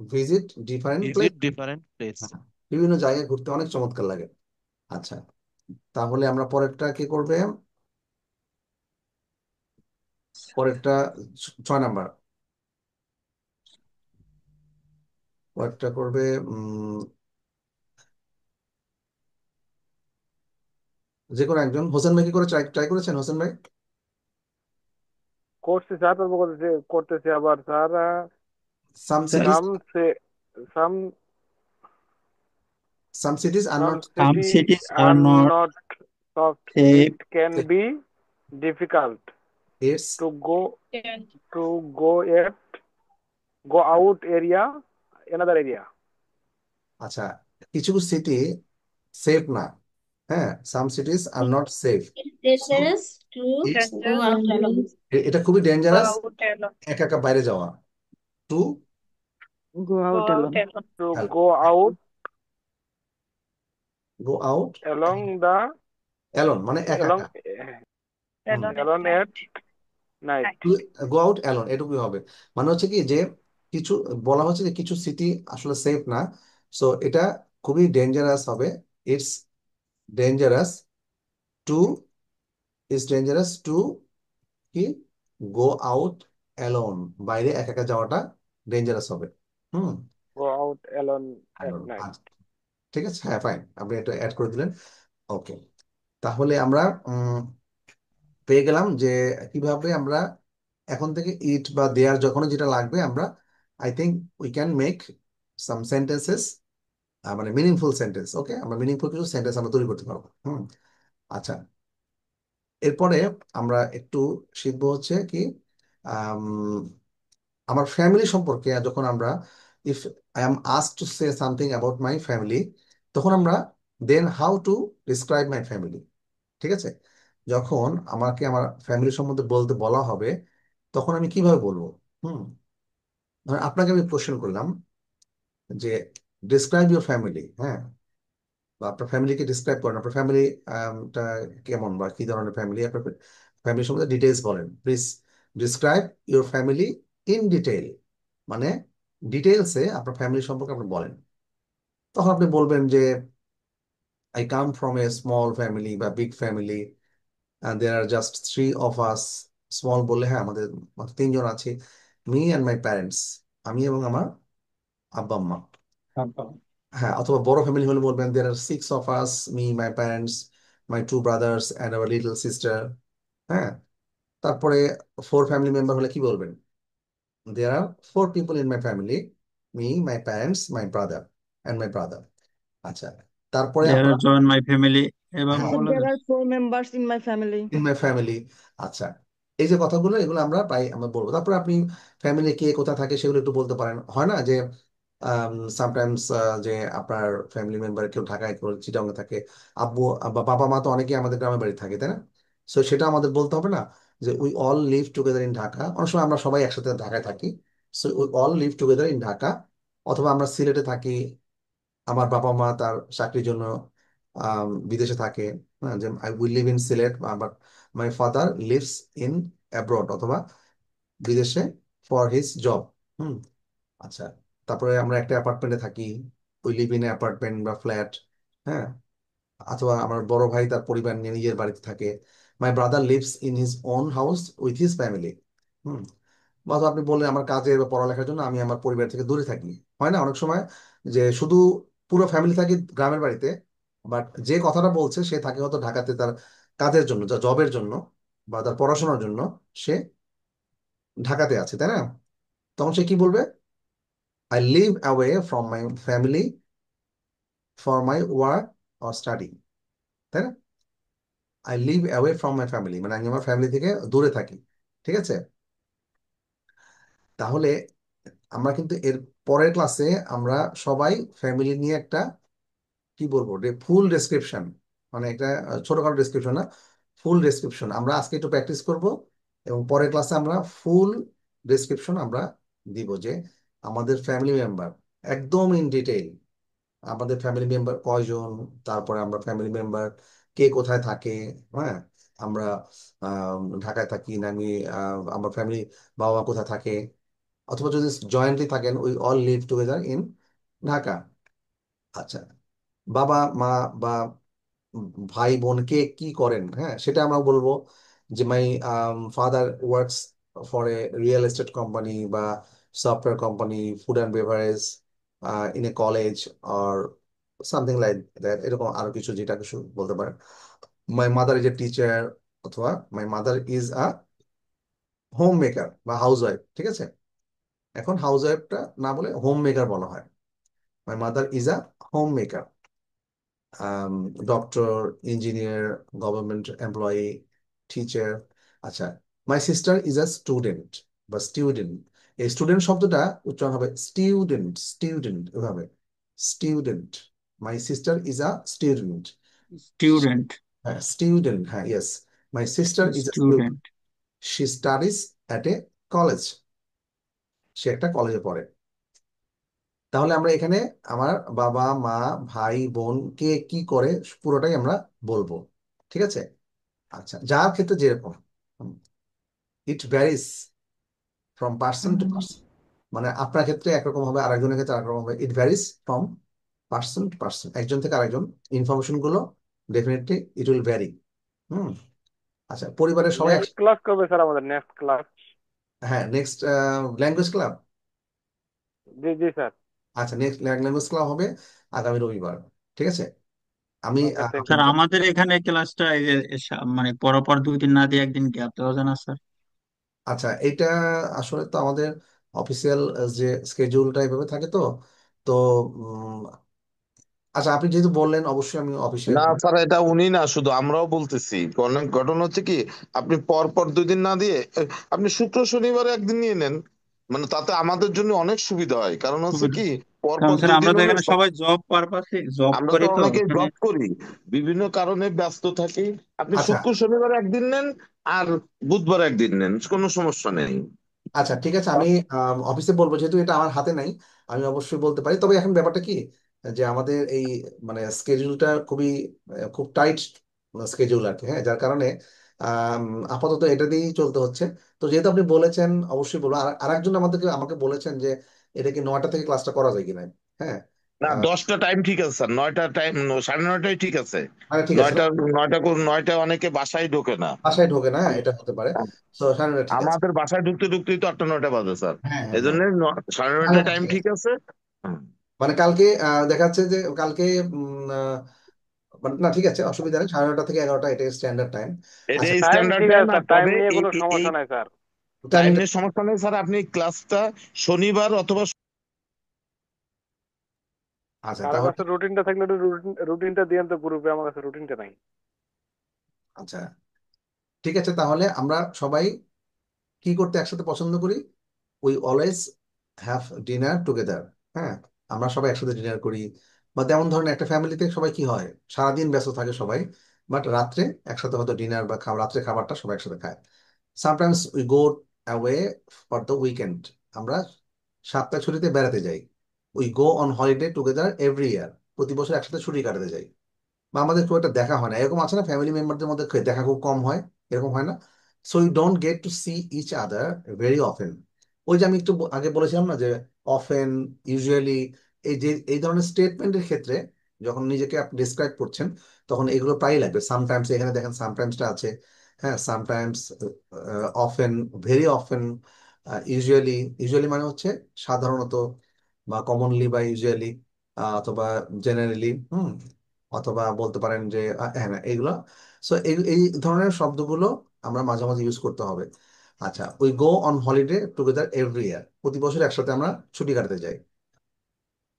visit different place. Visit different place. বিভিন্ন জায়গায় ঘুরতে অনেক চমৎকার লাগে। আচ্ছা, তাহলে আমরা পরেরটা কি করবে? পরেরটা 6 নাম্বার। পরেরটা করবে যে কোনো একজন। হোসেন ভাই কি করে ট্রাই করেছেন? হোসেন ভাই করছি স্যার, তারপর করতেছি আবার sir. Some Sir, cities some some cities আর some not some city cities are are not not soft. safe. It can be difficult it's to go at go out area another area. আচ্ছা, কিছু সিটি সেফ না। হ্যাঁ, some cities are not safe. It's dangerous to go Dangerous out alone. এটা খুবই to go dangerous out alone. একা একা বাইরে যাওয়া। To Go Go out out alone. alone. To go out go out along the alone মানে একা along একা। Alone at alone at night. night. Go out alone এটুকুই হবে। মানে হচ্ছে কি যে কিছু বলা হচ্ছে যে কিছু সিটি আসলে সেফ না, সো এটা খুবই ডেঞ্জারাস হবে। It's dangerous to dangerous to কি গো আউট অ্যালোন, বাইরে একা একা যাওয়াটা ডেঞ্জারাস হবে। হুম, Go out alone at alone. night. আচ্ছা, ঠিক আছে, হ্যাঁ ফাইন, আপনি এটা অ্যাড করে দিলেন। ওকে, তাহলে আমরা পেয়ে গেলাম যে কিভাবে আমরা এখন থেকে ইট বা দেয়ার যখন যেটা লাগবে আমরা I think we can make some sentences, মানে মিনিংফুল সেন্টেন্স। ওকে, আমরা মিনিংফুল কিছু সেন্টেন্স আমরা তৈরি করতে পারবো। আচ্ছা, এরপরে আমরা একটু শিখবো হচ্ছে কি আম, আমার ফ্যামিলি সম্পর্কে যখন আমরা if I am asked to say something about my family, তখন আমরা then how to describe my family. ঠিক আছে, যখন আমাকে আমার ফ্যামিলি সম্বন্ধে বলতে বলা হবে তখন আমি কিভাবে বলবো? হুম, ধরেন আপনাকে আমি কোশ্চেন করলাম যে ডিসক্রাইব ইউর ফ্যামিলি। হ্যাঁ, বা আপনার ফ্যামিলিকে ডিসক্রাইব করেন, আপনার ফ্যামিলি টা কেমন বা কি ধরনের ফ্যামিলি, আপনার ফ্যামিলি সম্বন্ধে ডিটেলস বলেন। Please describe your family in detail, মানে ডিটেলসে আপনার ফ্যামিলি সম্পর্কে আপনি বলেন। তখন আপনি বলবেন যে I come from a small family বা big family, there are just 3 of us। Small বললে হ্যাঁ আমাদের মাত্র 3 জন আছি, মি অ্যান্ড মাই প্যারেন্টস, আমি এবং আমার আব্বা আম্মা। হ্যাঁ, অথবা বড় ফ্যামিলি হলে বলবেন দেয়ার আর 6 of us, me, my parents, my 2 brothers and our little sister. হ্যাঁ, তারপরে 4 ফ্যামিলি মেম্বার হলে কি বলবেন? দেয়ার আর 4 people in my family, me, my parents, my brother and my brother. আচ্ছা, তারপরে There আমরা are join my family এভাবে হ্যাঁ বলা There যায়। are 4 members in my family. In my family. আচ্ছা, এই যে কথাগুলো এগুলো আমরা বলবো। তারপরে আপনি ফ্যামিলি কে কোথায় থাকে সেগুলো একটু বলতে পারেন। হয় না যে সামটাইমস যে আপনার ফ্যামিলি মেম্বার কেউ ঢাকায় কেউ চিটাগাং থাকে, আব্বু বা বাবা মা তো অনেকেই আমাদের গ্রামের বাড়ি থাকে, তাই না? সো সেটা আমাদের বলতে হবে না যে we all live together in Dhaka. অনেক সময় আমরা সবাই একসাথে ঢাকায় থাকি, so we all live together in Dhaka. অথবা আমরা সিলেটে থাকি, আমার বাবা মা তার চাকরির জন্য বিদেশে থাকে। হ্যাঁ, যে I will live in Sylhet, but my father lives in abroad, অথবা বিদেশে ফর হিজ জব। হুম। আচ্ছা, তারপরে আমরা একটা অ্যাপার্টমেন্টে থাকি, ওই লিভ ইন অ্যাপার্টমেন্ট বা ফ্ল্যাট। হ্যাঁ, অথবা আমার বড় ভাই তার পরিবার নিয়ে নিজের বাড়িতে থাকে। My brother lives in his own house with his family. হুম। বা তো আপনি বললেন আমার কাজের বা পড়ালেখার জন্য আমি আমার পরিবার থেকে দূরে থাকি। হয় না অনেক সময় যে শুধু পুরো ফ্যামিলি থাকি গ্রামের বাড়িতে, বাট যে কথাটা বলছে সে থাকে হয়তো ঢাকাতে তার কাজের জন্য, যা জবের জন্য বা তার পড়াশোনার জন্য সে ঢাকাতে আছে, তাই না? তখন সে কি বলবে? I live away from my family for my work or study, তাই না? I live away from my family মানে আমি আমার ফ্যামিলি থেকে দূরে থাকি। ঠিক আছে, তাহলে আমরা কিন্তু এর পরের ক্লাসে আমরা সবাই ফ্যামিলি নিয়ে একটা কি বলবো ফুল ডেসক্রিপশন, মানে একটা ছোটখাটো ডেসক্রিপশন না, ফুল ডেসক্রিপশন আমরা আজকে একটু প্র্যাকটিস করব, এবং পরের ক্লাসে আমরা ফুল ডেসক্রিপশন আমরা দিব যে আমাদের ফ্যামিলি মেম্বার একদম ইন ডিটেইল, আমাদের ফ্যামিলি মেম্বার কয়জন, তারপরে আমরা ফ্যামিলি মেম্বার কে কোথায় থাকে। হ্যাঁ, আমরা ঢাকায় থাকি না, আমি আমার ফ্যামিলি বাবা মা কোথায় থাকে, অথবা যদি জয়েন্টলি থাকেন we all live together in Dhaka. আচ্ছা, বাবা মা বা ভাই বোন কে কি করেন, হ্যাঁ সেটা আমরা বলবো যে my father works for a real estate company বা software company, food and beverage, in a college or something like that, এরকম আরো কিছু যেটা কিছু বলতে পারেন। My mother is a teacher, অথবা my mother is a homemaker বা হাউস ওয়াইফ। ঠিক আছে, এখন হাউস ওয়াইফটা না বলে হোম মেকার বলা হয়। My mother is a homemaker, doctor, engineer, government employee, teacher. আচ্ছা, my sister is a student বা স্টুডেন্ট, এই স্টুডেন্ট শব্দটা উচ্চারণ হবে স্টুডেন্ট, স্টুডেন্ট এভাবে, student. My sister is a student, student. হ্যাঁ স্টুডেন্ট, হ্যাঁ yes. My sister is a student, student. She studies at a college, সে একটা কলেজে পড়ে। তাহলে আমরা এখানে আমার বাবা মা ভাই বোন কে কি করে পুরোটাই আমরা বলবো। ঠিক আছে, আচ্ছা যার ক্ষেত্রে যেরকম, it varies from person to person, মানে আপনার ক্ষেত্রে একরকম হবে, আরেকজনের ক্ষেত্রে আরেক রকম হবে। It varies from person to person, একজন থেকে আরেকজন ইনফরমেশন গুলো ডেফিনেটলি ইট উইল ভ্যারি। হুম। আচ্ছা, পরিবারের সবাই নেক্সট ক্লাস কবে স্যার আমাদের নেক্সট ক্লাস? হ্যাঁ নেক্সট ল্যাঙ্গুয়েজ ক্লাব। জি জি স্যার। আচ্ছা, নেক্সট ল্যাঙ্গুয়েজ ক্লাব হবে আগামী রবিবার। ঠিক আছে, আমি okay thank you sir sir. আমাদের এখানে ক্লাসটা এই যে মানে পরপর 2 দিন না দিয়ে একদিন গ্যাপ দেওয়া যায় না স্যার? আচ্ছা, এটা আসলে তো আমাদের অফিসিয়াল যে স্কেডিউলটা এভাবে থাকে, তো তো আচ্ছা আপনি যেহেতু বললেন অবশ্যই আমি অফিসে না স্যার, এটা উনি না, শুধু আমরাও বলতেছি। ঘটনা হচ্ছে কি, আপনি পর পর 2 দিন না দিয়ে আপনি শুক্র শনিবারে একদিন নিয়ে নেন, মানে তাতে আমাদের জন্য অনেক সুবিধা হয়। কারণ হচ্ছে সুবিধা, কি, পর কারণ পর স্যার 2 দিন আমরা তো হলে এখানে সবাই জব পারপাসে জব আমরা তো করি, তো অনেকে এখানে। জব করি, বিভিন্ন কারণে ব্যস্ত থাকি। আপনি আচ্ছা শুক্র শনিবার একদিন নেন, আর বুধবার একদিন নেন, কোনো সমস্যা নেই। আচ্ছা ঠিক আছে, আমি অফিসে বলবো, যেহেতু এটা আমার হাতে নাই আমি অবশ্যই বলতে পারি। তবে এখন ব্যাপারটা কি যে আমাদের এই মানে স্কেডিউলটা খুবই খুব টাইট স্কেডিউল আর কি, হ্যাঁ যার কারণে আম, আপাতত এটা দিয়েই চলতে হচ্ছে। তো যেহেতু আপনি বলেছেন অবশ্যই বলবো। আর আরেকজন আমাকে বলেছেন যে এটা কি 9টা থেকে ক্লাসটা করা যায় কিনা। হ্যাঁ, না, 10টা টাইম ঠিক আছে স্যার, 9টা টাইম, 9:30টাই ঠিক আছে। মানে ঠিক আছে না, নয়টা, নয়টা অনেকে বাসায় ঢোকে না। বাসায় ঢোকে না, হ্যাঁ, এটা হতে পারে। তো 9:30 ঠিক আছে। আমাদের বাসায় ঢুকতে ঢুকতেই তো 8টা 9টা বাজে স্যার। হ্যাঁ হ্যাঁ এই হ্যাঁ, জন্য 9:30 টাইম ঠিক ঠিক আছে। আছে। হুম। মানে কালকে দেখা যাচ্ছে যে কালকে মানে না ঠিক আছে, অসুবিধা নেই, 9:30 থেকে 11টা এটাই স্ট্যান্ডার্ড টাইম। এটা আচ্ছা, টাইম স্ট্যান্ডার্ড ঠিক টাইম, আছে আর স্যার, টাইম তবে নিয়ে এই কোনো এই সমস্যা নাই স্যার। টাইমিং। টাইম নিয়ে সমস্যা নেই স্যার। আপনি ক্লাসটা শনিবার অথবা আচ্ছা কারো তাহলে, কাছে রুটিনটা থাকলে একটু রুটিনটা দিয়েন তো গ্রুপে, আমার কাছে রুটিনটা নাই। আচ্ছা ঠিক আছে, তাহলে আমরা সবাই কি করতে একসাথে পছন্দ করি? We always have dinner together. হ্যাঁ, আমরা সবাই একসাথে ডিনার করি, বা তেমন ধরনের একটা ফ্যামিলিতে সবাই কি হয় সারাদিন ব্যস্ত থাকে সবাই, বাট রাত্রে একসাথে হয়তো ডিনার বা রাত্রে খাবারটা সবাই একসাথে খায়। Sometimes we go away for the weekend, আমরা সপ্তাহ ছুটিতে বেড়াতে যাই। We go on holiday together every year, প্রতি বছর একসাথে ছুটি কাটাতে যাই। বা আমাদের খুব একটা দেখা হয় না, এরকম আছে না ফ্যামিলি মেম্বারদের মধ্যে দেখা খুব কম হয়, এরকম হয় না? So you don't get to see each other very often. ওই যে আমি একটু আগে বলেছিলাম না যে অফেন, ইউজুয়ালি, এই ধরনের স্টেটমেন্টের ক্ষেত্রে যখন নিজেকে আপনি ডিসক্রাইব করছেন তখন এগুলো প্রায়ই লাগবে। সামটাইমস, এখানে দেখেন সামটাইমসটা আছে, হ্যাঁ, sometimes, often, very often, usually. Usually মানে হচ্ছে সাধারণত বা কমনলি বা ইউজুয়ালি অথবা জেনারেলি, অথবা বলতে পারেন যে হ্যাঁ না এগুলো। সো এই ধরনের শব্দগুলো আমরা মাঝে মাঝে ইউজ করতে হবে। আচ্ছা, we go on holiday together every year, প্রতি বছর একসাথে আমরা ছুটি কাটাতে যাই।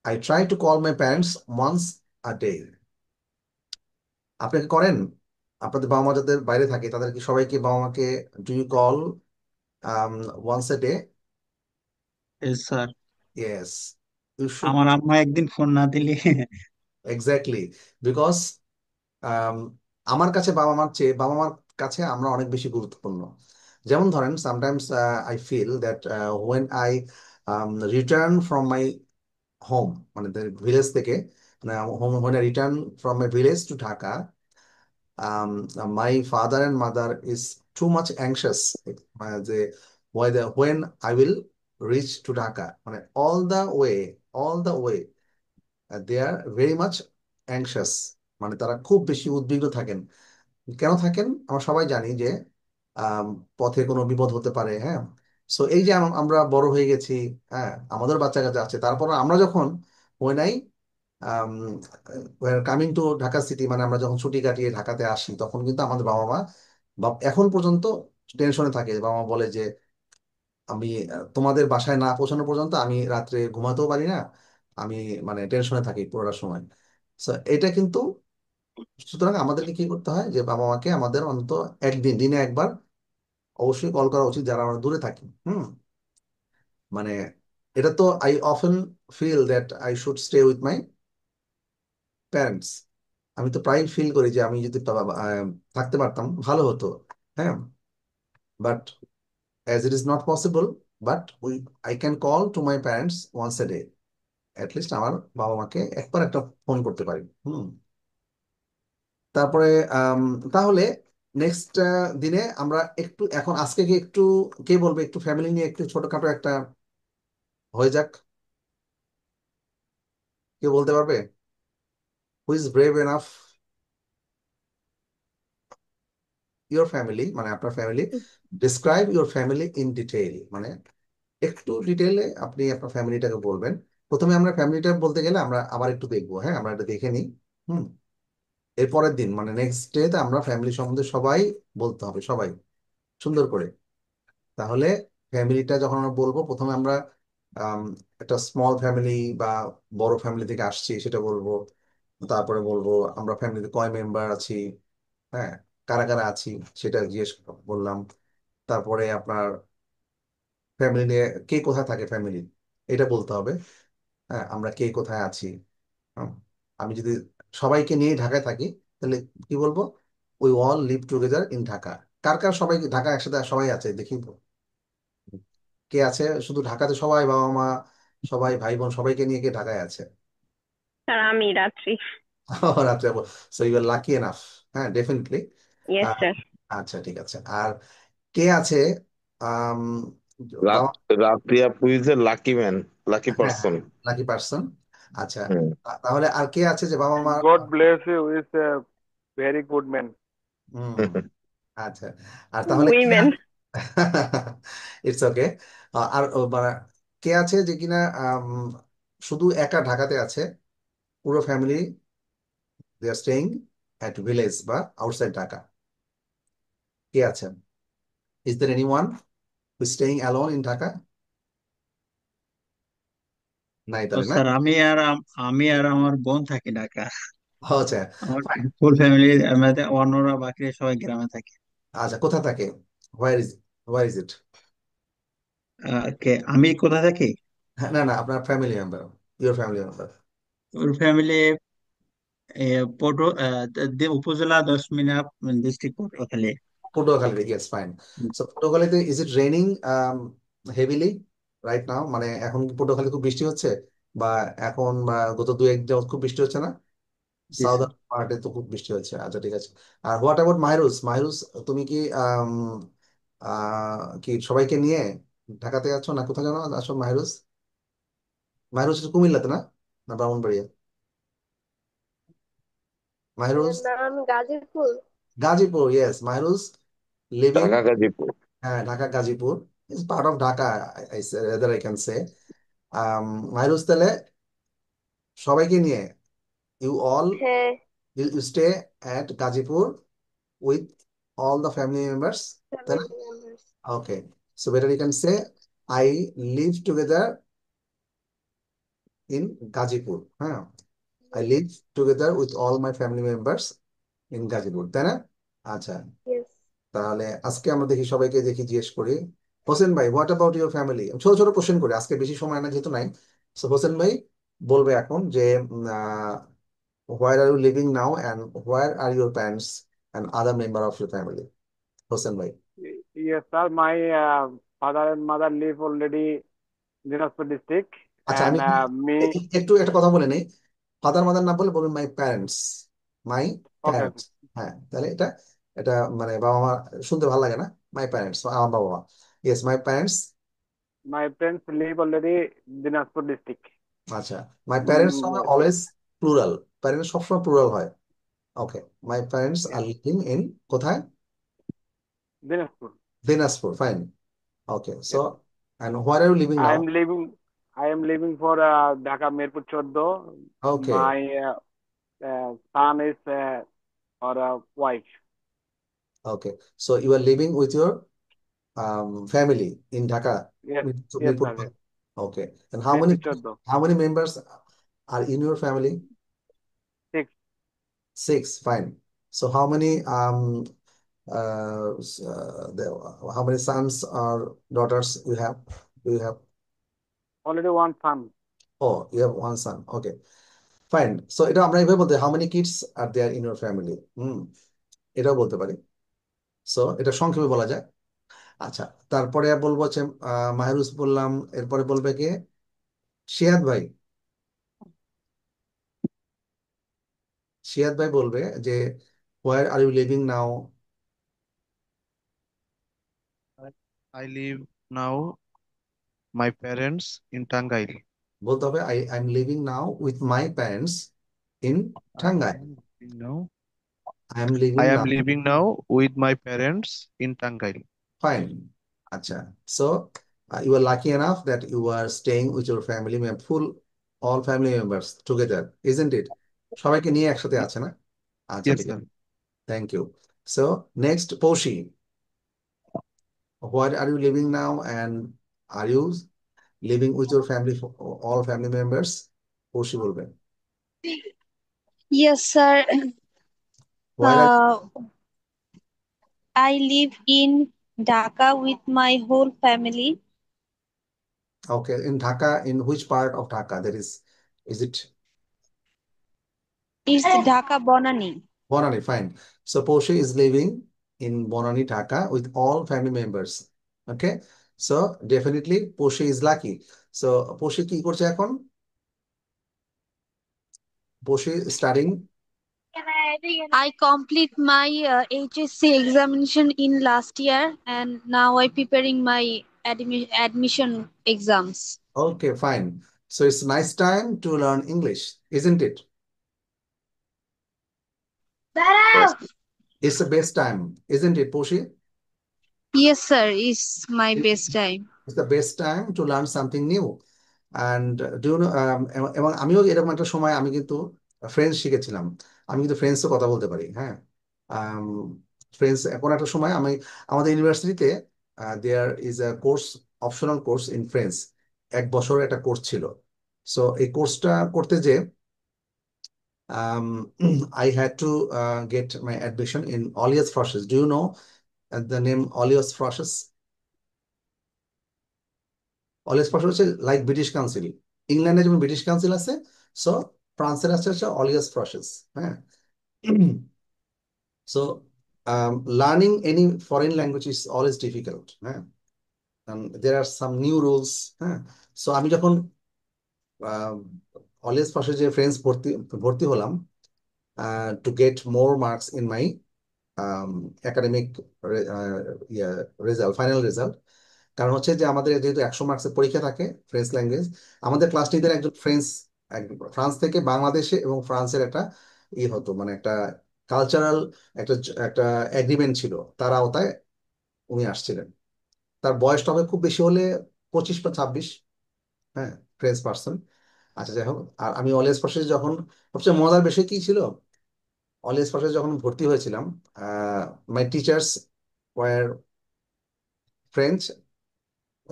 I try to call my parents once a day. আপনি কি করেন? আপনাদের বাবা মা যাদের বাইরে থাকে তাদের কি সবাইকে বাবা মাকে do you call once a day? Sir, yes, you should. আমার আম্মা একদিন ফোন না দিলে এক্স্যাক্টলি, বিকজ আমার কাছে বাবা মার চেয়ে বাবা মার কাছে আমরা অনেক বেশি গুরুত্বপূর্ণ। যেমন ধরেন, sometimes I feel that when I return from my home, মানে ভিলেজ থেকে, মানে home, when I return from my village to Dhaka, my father and mother is too much anxious যে when I will reach to Dhaka, মানে all the way they are very much anxious, মানে তারা খুব বেশি উদ্বিগ্ন থাকেন। কেন থাকেন আমরা সবাই জানি যে আম, পথে কোনো বিপদ হতে পারে, হ্যাঁ। সো এই যে আমরা বড় হয়ে গেছি, হ্যাঁ, আমাদের বাচ্চা কাচ্চা আছে, তারপর আমরা যখন when I coming to Dhaka city, মানে আমরা যখন ছুটি কাটিয়ে ঢাকাতে আসি তখন কিন্তু আমাদের বাবা মা বা এখন পর্যন্ত টেনশনে থাকে। বাবা মা বলে যে আমি তোমাদের বাসায় না পৌঁছানো পর্যন্ত আমি রাত্রে ঘুমাতেও পারি না, আমি মানে টেনশনে থাকি পুরোটা সময়। So, এটা কিন্তু, সুতরাং আমাদেরকে কি করতে হয় যে বাবা মাকে আমাদের অন্তত একদিন, দিনে একবার অবশ্যই কল করা উচিত যারা আমরা দূরে থাকি। মানে এটা তো I often feel that I should stay with my parents. আমি তো প্রায় ফিল করি যে আমি যদি থাকতে পারতাম ভালো হতো, হ্যাঁ। But as it is not possible, but I can call to my parents once a day. At least আমার বাবা মাকে একবার একটা ফোন করতে পারি। তারপরে তাহলে নেক্সট দিনে আমরা একটু, এখন আজকে কি একটু, কে বলবে একটু ফ্যামিলি নিয়ে একটু ছোটখাটো একটা হয়ে যাক? কে বলতে পারবে? Who is brave enough? Your family, মানে আপনার family, describe your family in detail, মানে একটু ডিটেইলে আপনি আপনার ফ্যামিলিটাকে বলবেন। প্রথমে আমরা ফ্যামিলিটা বলতে গেলে আমরা আবার একটু দেখবো, হ্যাঁ, আমরা এটা দেখে নিই। হুম এর পরের দিন মানে নেক্সট ডেতে আমরা ফ্যামিলি সম্বন্ধে সবাই বলতে হবে, সবাই সুন্দর করে। তাহলে ফ্যামিলিটা যখন আমরা বলবো, প্রথমে আমরা আম, একটা স্মল ফ্যামিলি বা বড় ফ্যামিলি থেকে আসছি সেটা বলবো। তারপরে বলবো আমরা ফ্যামিলিতে কয় মেম্বার আছি, হ্যাঁ, কারা কারা আছি সেটা জিজ্ঞেস বললাম। তারপরে আপনার ফ্যামিলি নিয়ে কে কোথায় থাকে ফ্যামিলি, এটা বলতে হবে। হ্যাঁ, আমরা কে কোথায় আছি। হুম, আমি যদি সবাইকে নিয়ে ঢাকায় থাকি তাহলে কি বলবো? We all live together in Dhaka. কার কার সবাই ঢাকা একসাথে সবাই আছে দেখি তো, কে আছে শুধু ঢাকাতে? সবাই বাবা মা, সবাই ভাই বোন, সবাইকে নিয়ে কে ঢাকায় আছে? স্যার আমি রাত্রি। রাত্রে। So you are lucky enough. হ্যাঁ, ডেফিনেটলি। Yes sir. আচ্ছা, ঠিক আছে। আর কে আছে? আম, Rat, বাবা, Ratri Apu is a lucky man, lucky হ্যাঁ হ্যাঁ, person. Lucky person. আচ্ছা, Hmm. তাহলে আর কে আছে যে বাবা মা? God bless you is a very good man. হুম আচ্ছা, আর তাহলে কে? উইমেন। It's okay. আর মানে কে আছে যে কিনা শুধু একা ঢাকাতে আছে, পুরো family they are staying at village বা আউটসাইড ঢাকা? কে আছেন? Is there anyone who staying alone in Dhaka? নাই ও তাহলে, না? স্যার, আমি আর আমার বোন থাকি ঢাকা। আচ্ছা, আমার fine. ফুল ফ্যামিলি, আমাদের অন্যরা বাকি সবাই গ্রামে থাকে। আচ্ছা, কোথা থাকে? Where is it? আমি কোথা থাকি? না না, আপনার family member, your family member. ওর ফ্যামিলি উপজেলা 10 মিনাপ, district Patuakhali. Patuakhali, yes, fine. So পটুয়াখালীতে is it raining heavily right now? মানে এখন কি পটুয়াখালী খুব বৃষ্টি হচ্ছে? বা এখন বা গত দু এক যাবত খুব বৃষ্টি হচ্ছে না? জি স্যার। সাউদার্ন পার্টে তো খুব বৃষ্টি হচ্ছে। আচ্ছা, ঠিক আছে। আর হোয়াট অ্যাবাউট মাহিরুজ? মাহিরুজ, তুমি কি কি সবাইকে নিয়ে ঢাকাতে আছো না কোথায় জানো আসো মাহিরুজ? মাহিরুজ কুমিল্লাতে না, না ব্রাহ্মণবাড়িয়া? মাহিরুজ নাম গাজীপুর। গাজীপুর, ইয়েস। মাহিরুজ লিভিং, ঢাকা গাজীপুর। হ্যাঁ Dhaka Gazipur is part of Dhaka, rather I can say. Mahiruz তাহলে সবাইকে নিয়ে ইউ অল হ্যাঁ, you stay at Gazipur with all the family members. Then, family members. okay. So better you can say, I live together in Gazipur. Huh? I live together with all my family members in Gazipur. তাই না? আচ্ছা, Yes. তাহলে আজকে আমরা দেখি সবাইকে দেখি জিজ্ঞেস করি। হোসেন ভাই, হোয়াট অ্যাবাউট ইউর ফ্যামিলি? ছোট ছোট কোশ্চেন করি, আজকে বেশি সময় না যেহেতু নাই। সো হোসেন ভাই বলবে এখন যে where are you living now and where are your parents and other member of your family? Hossain ভাই। Yes, sir. My father and mother live already Dinajpur district, আচ্ছা, and আমি me. একটু একটা কথা বলে নেই, ফাদার মাদার না বলে বলবেন my parents. My Okay, parents, হ্যাঁ তাহলে এটা এটা মানে বাবা মা শুনতে ভালো লাগে না? মাই প্যারেন্টস, আমার বাবা মা। Yes, my parents. my parents live already Dinajpur district. আচ্ছা, মাই প্যারেন্টস হবে Yes, অলওয়েজ প্লুরাল, প্যারেন্টস সবসময় প্লুরাল হয়। ওকে, মাই প্যারেন্টস আর yes, লিভিং ইন কোথায়? Dinajpur. Dinajpur, fine. Okay, so Yes, and where are you living I now? am living. I am living for Dhaka Mirpur 14. Okay, My son is or wife. okay, so you are living with your family in Dhaka, Yes, yes, Mirpur. sir. Yes. Okay, and how many Mirpur 14. members are in your family? 6. Six, fine. So how many how many sons or daughters you have? Do you have? Already one son. Oh, you have one son. Okay, fine. So এটা আমরা এভাবে বলতে, how many kids are there in your family? এটাও বলতে পারি। সো এটা সংক্ষেপে বলা যায়। আচ্ছা, তারপরে বলবো হচ্ছে মাহিরুজ বললাম, এরপরে বলবে কে? শিয়াদ ভাই। শিয়াদ ভাই বলবে যে where are you living now? I live now my parents in Tangail. বলতে হবে I'm living now with my parents in I Tangai. am living now. I am I living am now. living now with my parents in Tangail. Fine. Acha. So you are lucky enough that you are staying with your family full, all family members together, isn't it? সবাইকে নিয়ে একসাথে আছে না? আচ্ছা, Yes, ঠিক sir. আছে। Thank you. So next, Poshi. Where are you living now and are you living with your family, all family members? Poshi বলবেন। Yes, sir. Where are I live in Dhaka with my whole family. Okay, in Dhaka, in which part of Dhaka there is it It's Dhaka Bonani. Bonani? Fine. So Poshi is living in Bonani, Dhaka with all family members. Okay, so definitely Poshi is lucky. So Poshi কি করছে এখন? Poshi studying. I complete my HSC examination in last year and now I preparing my admission exams. Okay, fine. So it's nice time to learn English, isn't it? Yes. It's the best time, isn't it, Poshi? Yes, sir. It's my best time. It's the best time to learn something new. And do you know, এবং আমিও এরকম একটা সময় আমি কিন্তু ফ্রেঞ্চ শিখেছিলাম। আমি কিন্তু ফ্রেঞ্চও কথা বলতে পারি, হ্যাঁ। ফ্রেঞ্চ এখন একটা সময় আমি আমাদের ইউনিভার্সিটিতে there is a course, optional course in French, 1 বছরের একটা কোর্স ছিল। সো এই কোর্সটা করতে যে I had to get my admission in Olius Frosches. Do you know the name Olius Frosches? Olius Frosches হচ্ছে লাইক ব্রিটিশ কাউন্সিল। ইংল্যান্ডে যেমন ব্রিটিশ কাউন্সিল আছে, সো ফ্রান্সের আছে হচ্ছে Olius Frosches, হ্যাঁ। So learning any foreign language is always difficult, হ্যাঁ। And there are some new rules, হ্যাঁ। So আমি যখন Olius Frosches যে ফ্রেঞ্চ ভর্তি হলাম to get more marks in my academic result, final result. কারণ হচ্ছে যে আমাদের যেহেতু 100 মার্কসের পরীক্ষা থাকে ফ্রেঞ্চ ল্যাঙ্গুয়েজ, আমাদের ক্লাস টিচার একজন ফ্রান্স থেকে বাংলাদেশে এবং ফ্রান্সের একটা হতো, মানে একটা কালচারাল একটা একটা এগ্রিমেন্ট ছিল, তার আওতায় উনি আসছিলেন। তার বয়সটা হবে খুব বেশি হলে 25 বা 26। হ্যাঁ, ফ্রেঞ্চ পার্সন। আচ্ছা, যাই হোক। আর আমি অলওয়েজ প্রসেস যখন, সবচেয়ে মজার বিষয় কি ছিল, অলওয়েজ প্রসেস যখন ভর্তি হয়েছিলাম, মাই টিচার্স ওয়ার ফ্রেঞ্চ,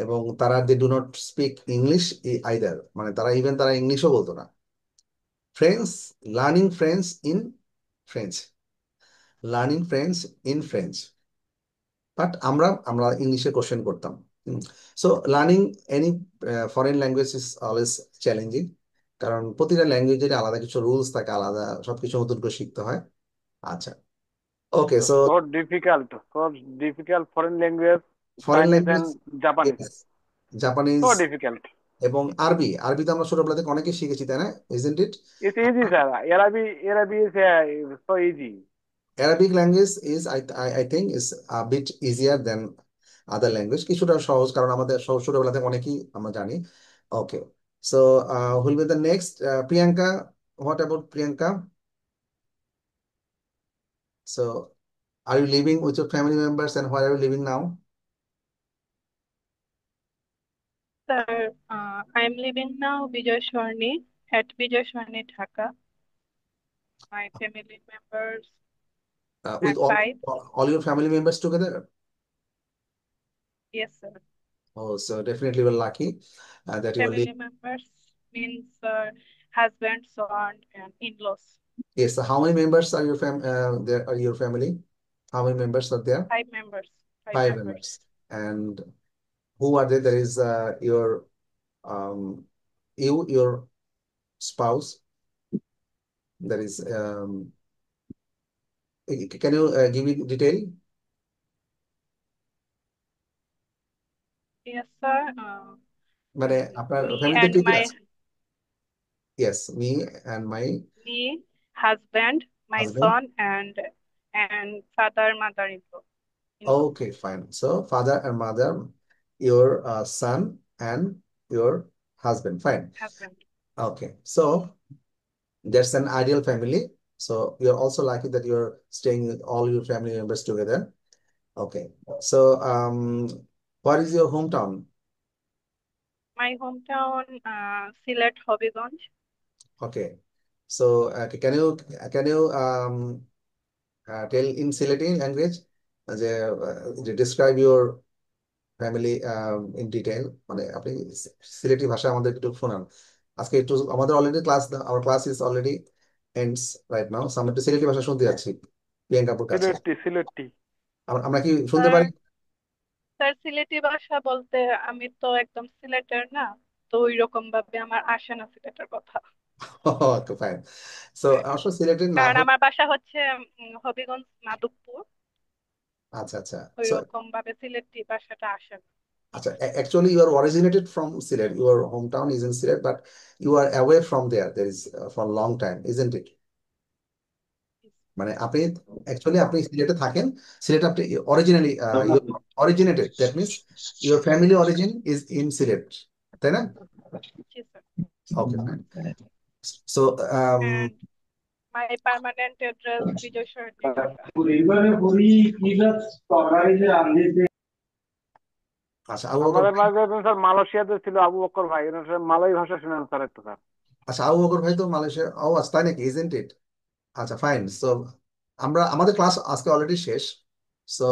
এবং তারা they do not speak English either, মানে তারা ইংলিশও বলতো না। French, learning French in French, learning French in French, but আমরা আমরা ইংলিশে কোশ্চেন করতাম। So learning any foreign language is always challenging, কারণ প্রতিটা ল্যাঙ্গুয়েজের আলাদা কিছু রুলস থাকে, আলাদা সবকিছু নতুন করে শিখতে হয়। আচ্ছা, okay. So So difficult foreign language, foreign Chinese and language, Japanese. Japanese So difficult. এবং আরবি। আরবি তো আমরা ছোটবেলা থেকে অনেকে শিখেছি, তাই না? Isn't it? It's easy, sir. Arabic is so easy. Arabic language is I think is a bit easier than other language, কিছুটা সহজ, কারণ আমাদের ছোটবেলা থেকে অনেকেই আমরা জানি। Okay, so who'll be the next Priyanka? What about Priyanka? So are you living with your family members, and where are you living now? Sir, I'm living now Bijoy Swarni at Bijoy Swarni, Dhaka. My family members With are five. all your family members together? Yes, sir. Oh, so definitely we're lucky that you are Family living. members means husband, son, and in-laws. Yes, so how many members are there are your family? How many members are there? 5 members. 5 Five members. members. And who are they? There is your your spouse. There is can you give me detail? Yes, sir. মানে আপনার Me ফ্যামিলিতে and কে কে my আছে? Yes, me and my me, husband, my husband. son, and father, mother-in-law. Okay, fine. So father and mother, your son, and your husband. Fine. Husband. Okay, so that's an ideal family. So you're also lucky that you're staying with all your family members together. Okay, so what is your hometown? My hometown, Silet, Hobbyganj. Okay, so can you tell in Sileti language, describe your family in detail, মানে আপনি সিলেটি ভাষা আমাদের একটু শোনান আজকে একটু। আমাদের already our class is already ends right now, so আমরা একটু সিলেটি ভাষা শুনতে যাচ্ছি প্রিয়াঙ্কাপুর কাছে। সিলেটি আমরা কি শুনতে পারি? স্যার, সিলেটি ভাষা বলতে আমি তো একদম সিলেটের না, তো ওই রকম ভাবে আমার আসে না সিলেটের কথা। ওকে, ফাইন। সো অবশ্য সিলেটের না কারণ আমার বাসা হচ্ছে হবিগঞ্জ, মাধবপুর। আচ্ছা আচ্ছা। ওই সো রকম ভাবে সিলেটি ভাষাটা আসে না। আচ্ছা, actually you are originated from Sylhet, your hometown is in Sylhet, but you are away from there is for a long time, isn't it? মানে আপনি অ্যাকচুয়ালি আপনি সিলেটে থাকেন, সিলেটে আপনি originally originated, that means your family origin is in Sylhet, তাই না? Okay, fine. So And my permanent address Bijoy Swarni, Dhaka. আচ্ছা, আমাদের মাঝে স্যার মালয়েশিয়াতে ছিল আবু বকর ভাই, মালয় ভাষা শুনেন স্যার একটু স্যার। আচ্ছা, আবু বকর ভাই তো মালয়েশিয়া, ও আচ্ছা, তাই নাকি, isn't it? আচ্ছা, ফাইন। সো আমাদের ক্লাস আজকে অলরেডি শেষ। সো